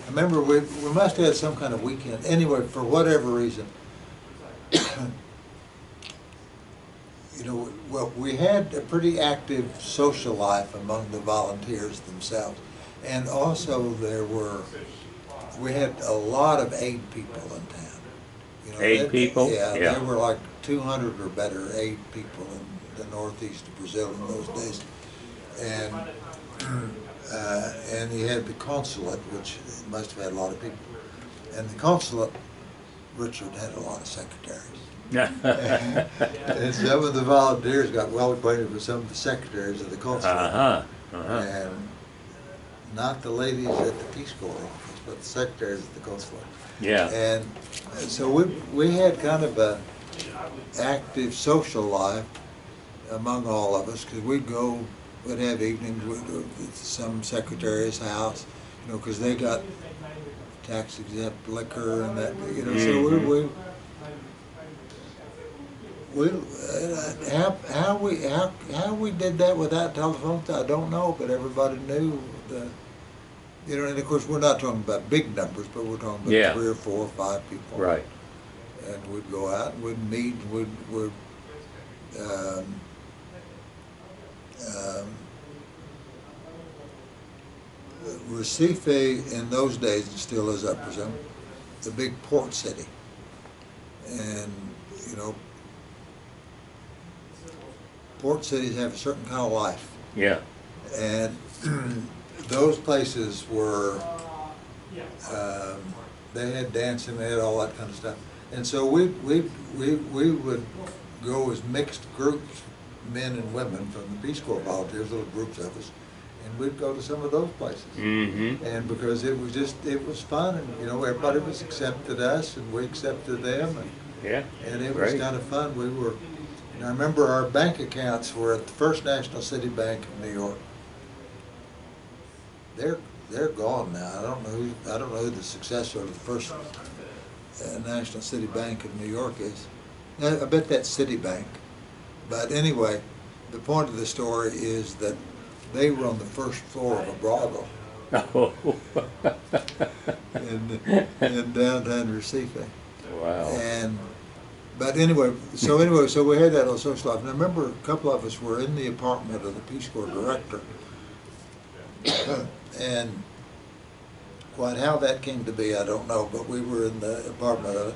I remember we must have had some kind of weekend. Anyway, for whatever reason, you know, well, we had a pretty active social life among the volunteers themselves. And also we had a lot of aid people in town. You know, Aid people? Yeah, Yeah. there were like 200 or better aid people in the northeast of Brazil in those days. And you had the consulate, which must have had a lot of people. And the consulate, Richard had a lot of secretaries. And some of the volunteers got well acquainted with some of the secretaries of the consulate. Uh-huh. Uh-huh. And not the ladies at the Peace Corps office, but the secretaries at the consulate. Yeah. And so we had kind of a active social life among all of us, because we'd have evenings, we'd go to some secretary's house, you know, because they got tax exempt liquor and that, you know, so how we did that without telephones, I don't know, but everybody knew you know, and of course we're not talking about big numbers, but we're talking about Yeah. 3 or 4 or 5 people. Right. And we'd go out and we'd meet, we'd Recife in those days, and still is, I presume, the big port city. And, you know, port cities have a certain kind of life. Yeah. And those places were, they had dancing, they had all that kind of stuff. And so we would go as mixed groups, men and women from the Peace Corps volunteers, little groups of us, and we'd go to some of those places. Mm-hmm. And because it was fun, and you know, everybody was accepted us, and we accepted them, Yeah. and it was Great. kind of fun. And I remember our bank accounts were at the First National City Bank of New York. They're gone now. I don't know who the successor of the First National City Bank of New York is. I bet that's Citibank. But anyway, the point of the story is that they were on the first floor of a brothel Oh. in downtown Recife. Wow. But anyway, so we had that little social life. And I remember a couple of us were in the apartment of the Peace Corps director. And quite how that came to be, I don't know, but we were in the apartment of it.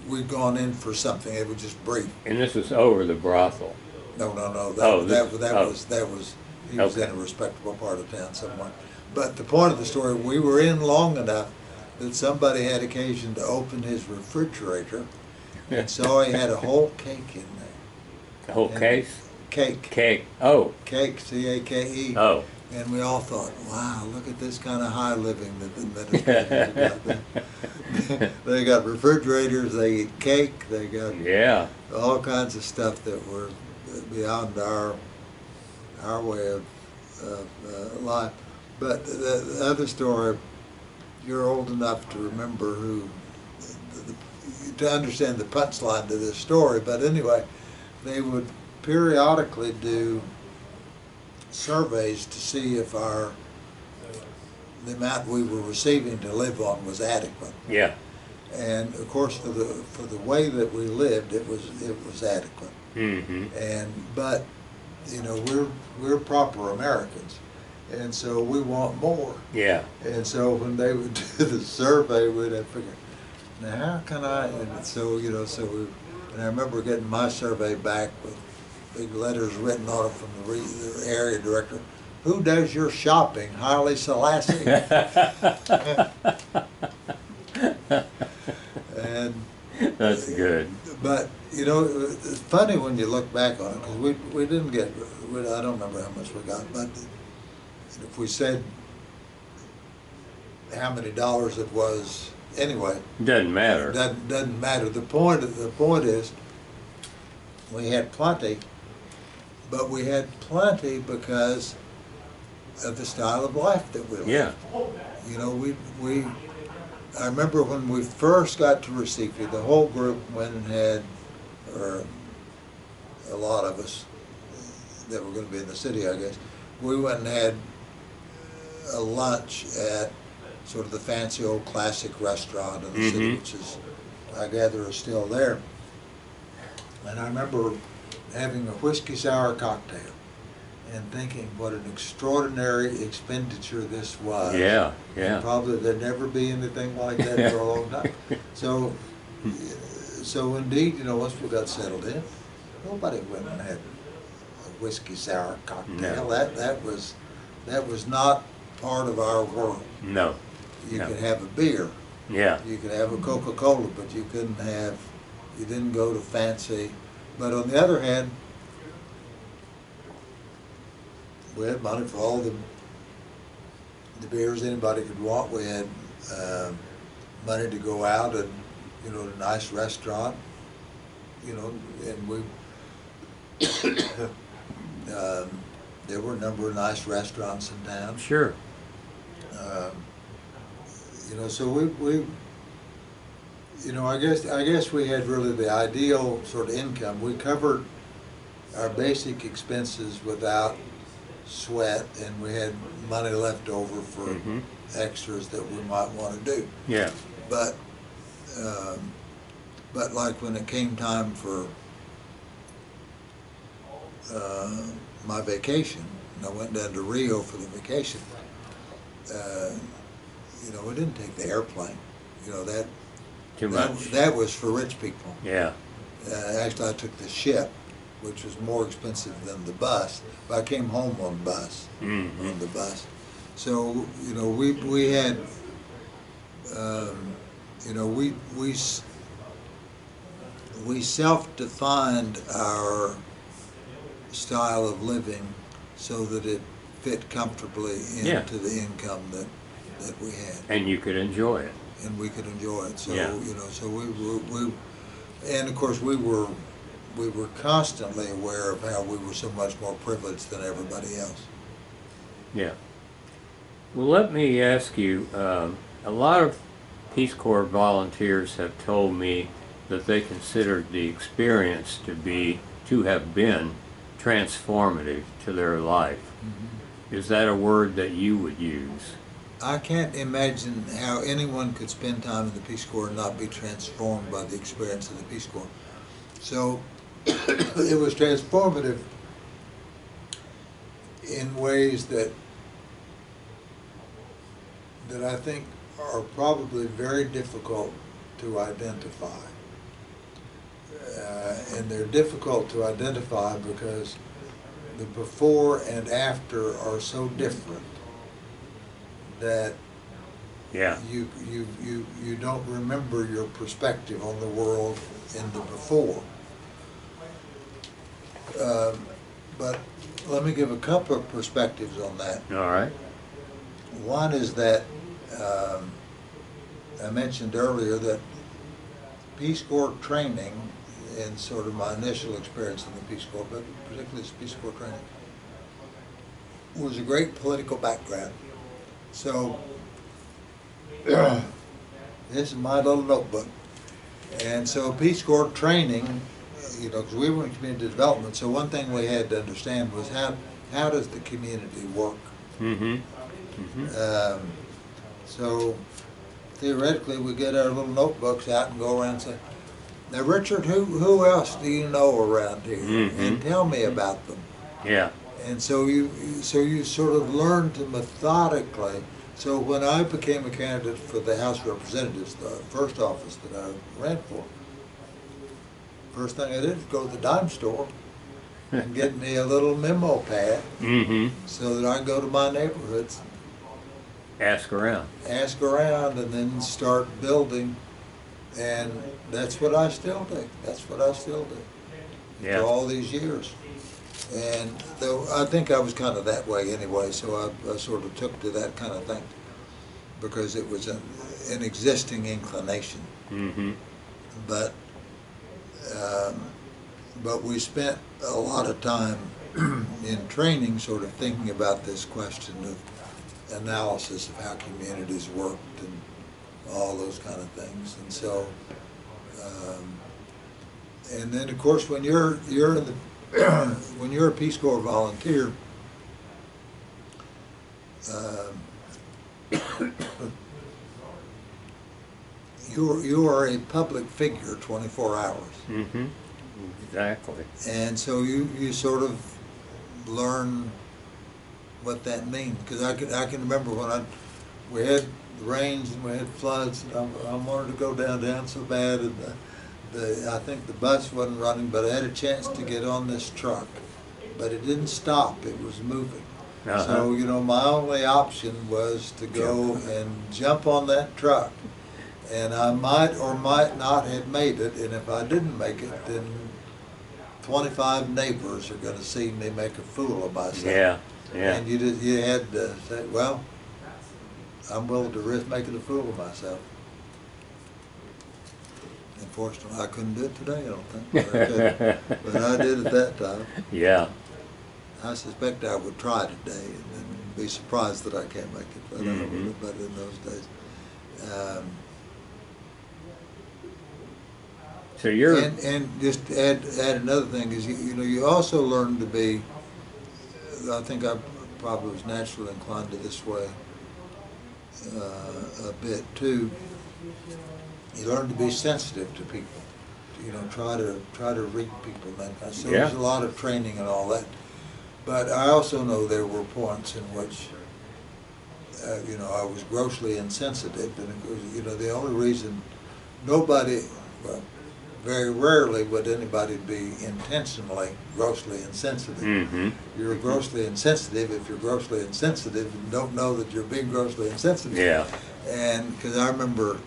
We'd gone in for something. It was just brief. And this was over the brothel. No. Oh, That oh. was he was Okay. in a respectable part of town somewhere. But the point of the story, we were in long enough that somebody had occasion to open his refrigerator and saw he had a whole cake in there. The whole And- case? Cake. Cake. Oh. Cake, C-A-K-E. Oh. And we all thought, wow, look at this kind of high living that the administrators have got. They got refrigerators, they eat cake, they got Yeah. all kinds of stuff that were beyond our way of life. But the other story, you're old enough to remember to understand the punchline to this story, but anyway, they would periodically do surveys to see if the amount we were receiving to live on was adequate. Yeah. And of course, for the way that we lived, it was adequate. Mm-hmm. But you know, we're proper Americans, and so we want more. Yeah. And so when they would do the survey, we'd have to figure, now how can I? And so you know, and I remember getting my survey back with big letters written on it from the area director. Who does your shopping, Haile Selassie? And That's good. but you know, it's funny when you look back on it, because we didn't get, I don't remember how much we got, but if we said how many dollars it was, anyway, Doesn't matter. doesn't matter. The point is, we had plenty, but we had plenty because of the style of life that we lived. Yeah. You know, I remember when we first got to Recife, the whole group went and had, or a lot of us that were going to be in the city, I guess, we went and had a lunch at sort of the fancy old classic restaurant in the city, which is, I gather, is still there. And I remember having a whiskey sour cocktail and thinking what an extraordinary expenditure this was. Yeah, yeah. And probably there'd never be anything like that for a long time. So indeed, you know, once we got settled in, nobody went and had a whiskey sour cocktail. No. That was not part of our world. No. You No. could have a beer, Yeah. you could have a Coca-Cola, but you didn't go to fancy. But on the other hand, we had money for all the beers anybody could want. We had money to go out and, you know, a nice restaurant, you know, and we, there were a number of nice restaurants in town. Sure. You know, so we you know, I guess we had really the ideal sort of income. We covered our basic expenses without sweat, and we had money left over for Mm-hmm. extras that we might want to do. Yeah. But like when it came time for my vacation, and I went down to Rio for the vacation, you know, we didn't take the airplane. You know, Too much. that was for rich people. Yeah. Actually, I took the ship, which was more expensive than the bus, but I came home on bus, Mm-hmm. on the bus. So, you know, we had, you know, we self-defined our style of living so that it fit comfortably into Yeah. the income that we had, And you could enjoy it. and we could enjoy it. So, Yeah. you know, so we and of course we were constantly aware of how we were so much more privileged than everybody else. Yeah. Well, let me ask you, a lot of Peace Corps volunteers have told me that they considered the experience to have been transformative to their life. Mm-hmm. Is that a word that you would use? I can't imagine how anyone could spend time in the Peace Corps and not be transformed by the experience of the Peace Corps. So it was transformative in ways that I think are probably very difficult to identify. And they're difficult to identify because the before and after are so different that Yeah. you don't remember your perspective on the world in the before. But let me give a couple of perspectives on that. All right. One is that I mentioned earlier that Peace Corps training, in sort of my initial experience in the Peace Corps, but particularly this Peace Corps training, was a great political background. So this is my little notebook. And so Peace Corps training, you know, because we were in community development, so one thing we had to understand was how does the community work? Mm-hmm. Mm-hmm. So theoretically, we get our little notebooks out and go around and say, now Richard, who else do you know around here? Mm-hmm. And tell me about them. Yeah. And so you sort of learn to methodically. So when I became a candidate for the House of Representatives, the first office that I ran for, first thing I did was go to the dime store and get me a little memo pad Mm-hmm. so that I can go to my neighborhoods, Ask around. ask around, and then start building. And that's what I still do. That's what I still do. Yeah. For all these years. And though I think I was kind of that way anyway, so I sort of took to that kind of thing because it was an existing inclination. Mm-hmm. But we spent a lot of time in training sort of thinking about this question of analysis of how communities worked and all those kind of things. And so, and then of course when you're in the when you're a Peace Corps volunteer, you are a public figure 24 hours. Mm-hmm. Exactly. And so you sort of learn what that means. Because I can remember when we had rains and we had floods, and I wanted to go down so bad, and I think the bus wasn't running, but I had a chance to get on this truck. But it didn't stop, it was moving. Uh-huh. So, you know, my only option was to go and jump on that truck. And I might or might not have made it, and if I didn't make it, then 25 neighbors are going to see me make a fool of myself. Yeah. Yeah. And you had to say, well, I'm willing to risk making a fool of myself. Unfortunately, I couldn't do it today, I don't think, but I could. But I did at that time. Yeah. I suspect I would try today and then be surprised that I can't make it, but I Mhm. would, but in those days. So you're, And just to add another thing is you know you also learn to be. I think I probably was naturally inclined to this way a bit too. You learn to be sensitive to people. You know, try to read people and that kind of. So Yeah. there's a lot of training and all that. But I also know there were points in which, you know, I was grossly insensitive, and it was, you know, the only reason nobody, well, very rarely would anybody be intentionally grossly insensitive. mm-hmm. You're grossly insensitive if you're grossly insensitive and don't know that you're being grossly insensitive. Yeah. And because I remember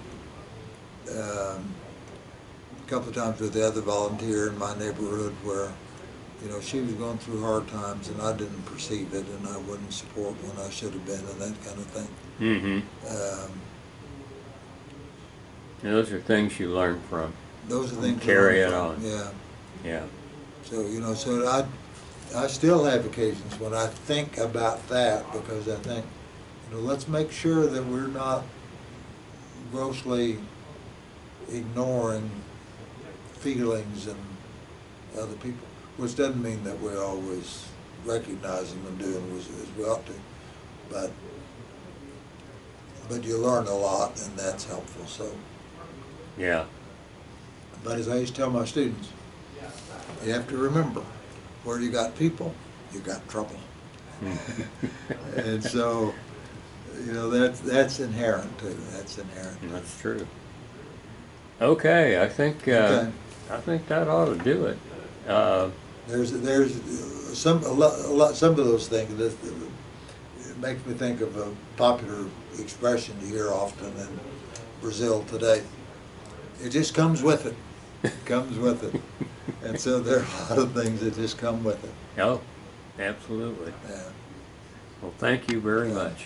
a couple of times with the other volunteer in my neighborhood where, you know, she was going through hard times and I didn't perceive it and I wouldn't support when I should have been and that kind of thing. Mm-hmm. Those are things you learn from. Those are things Carry you it learn on. from. Yeah. Yeah. So, you know, so I still have occasions when I think about that because I think, you know, let's make sure that we're not grossly ignoring feelings and other people, which doesn't mean that we always recognize them and do them as we ought to, but you learn a lot and that's helpful. So, Yeah. but as I used to tell my students, you have to remember, where you got people, you got trouble. And so, you know, that's inherent too. That's inherent. That's true. Okay, I think Okay. I think that ought to do it. There's some a lot some of those things that it makes me think of a popular expression you hear often in Brazil today. It just comes with it. It comes with it. And so there are a lot of things that just come with it. Oh, absolutely. Yeah. Well, thank you very Yeah. much.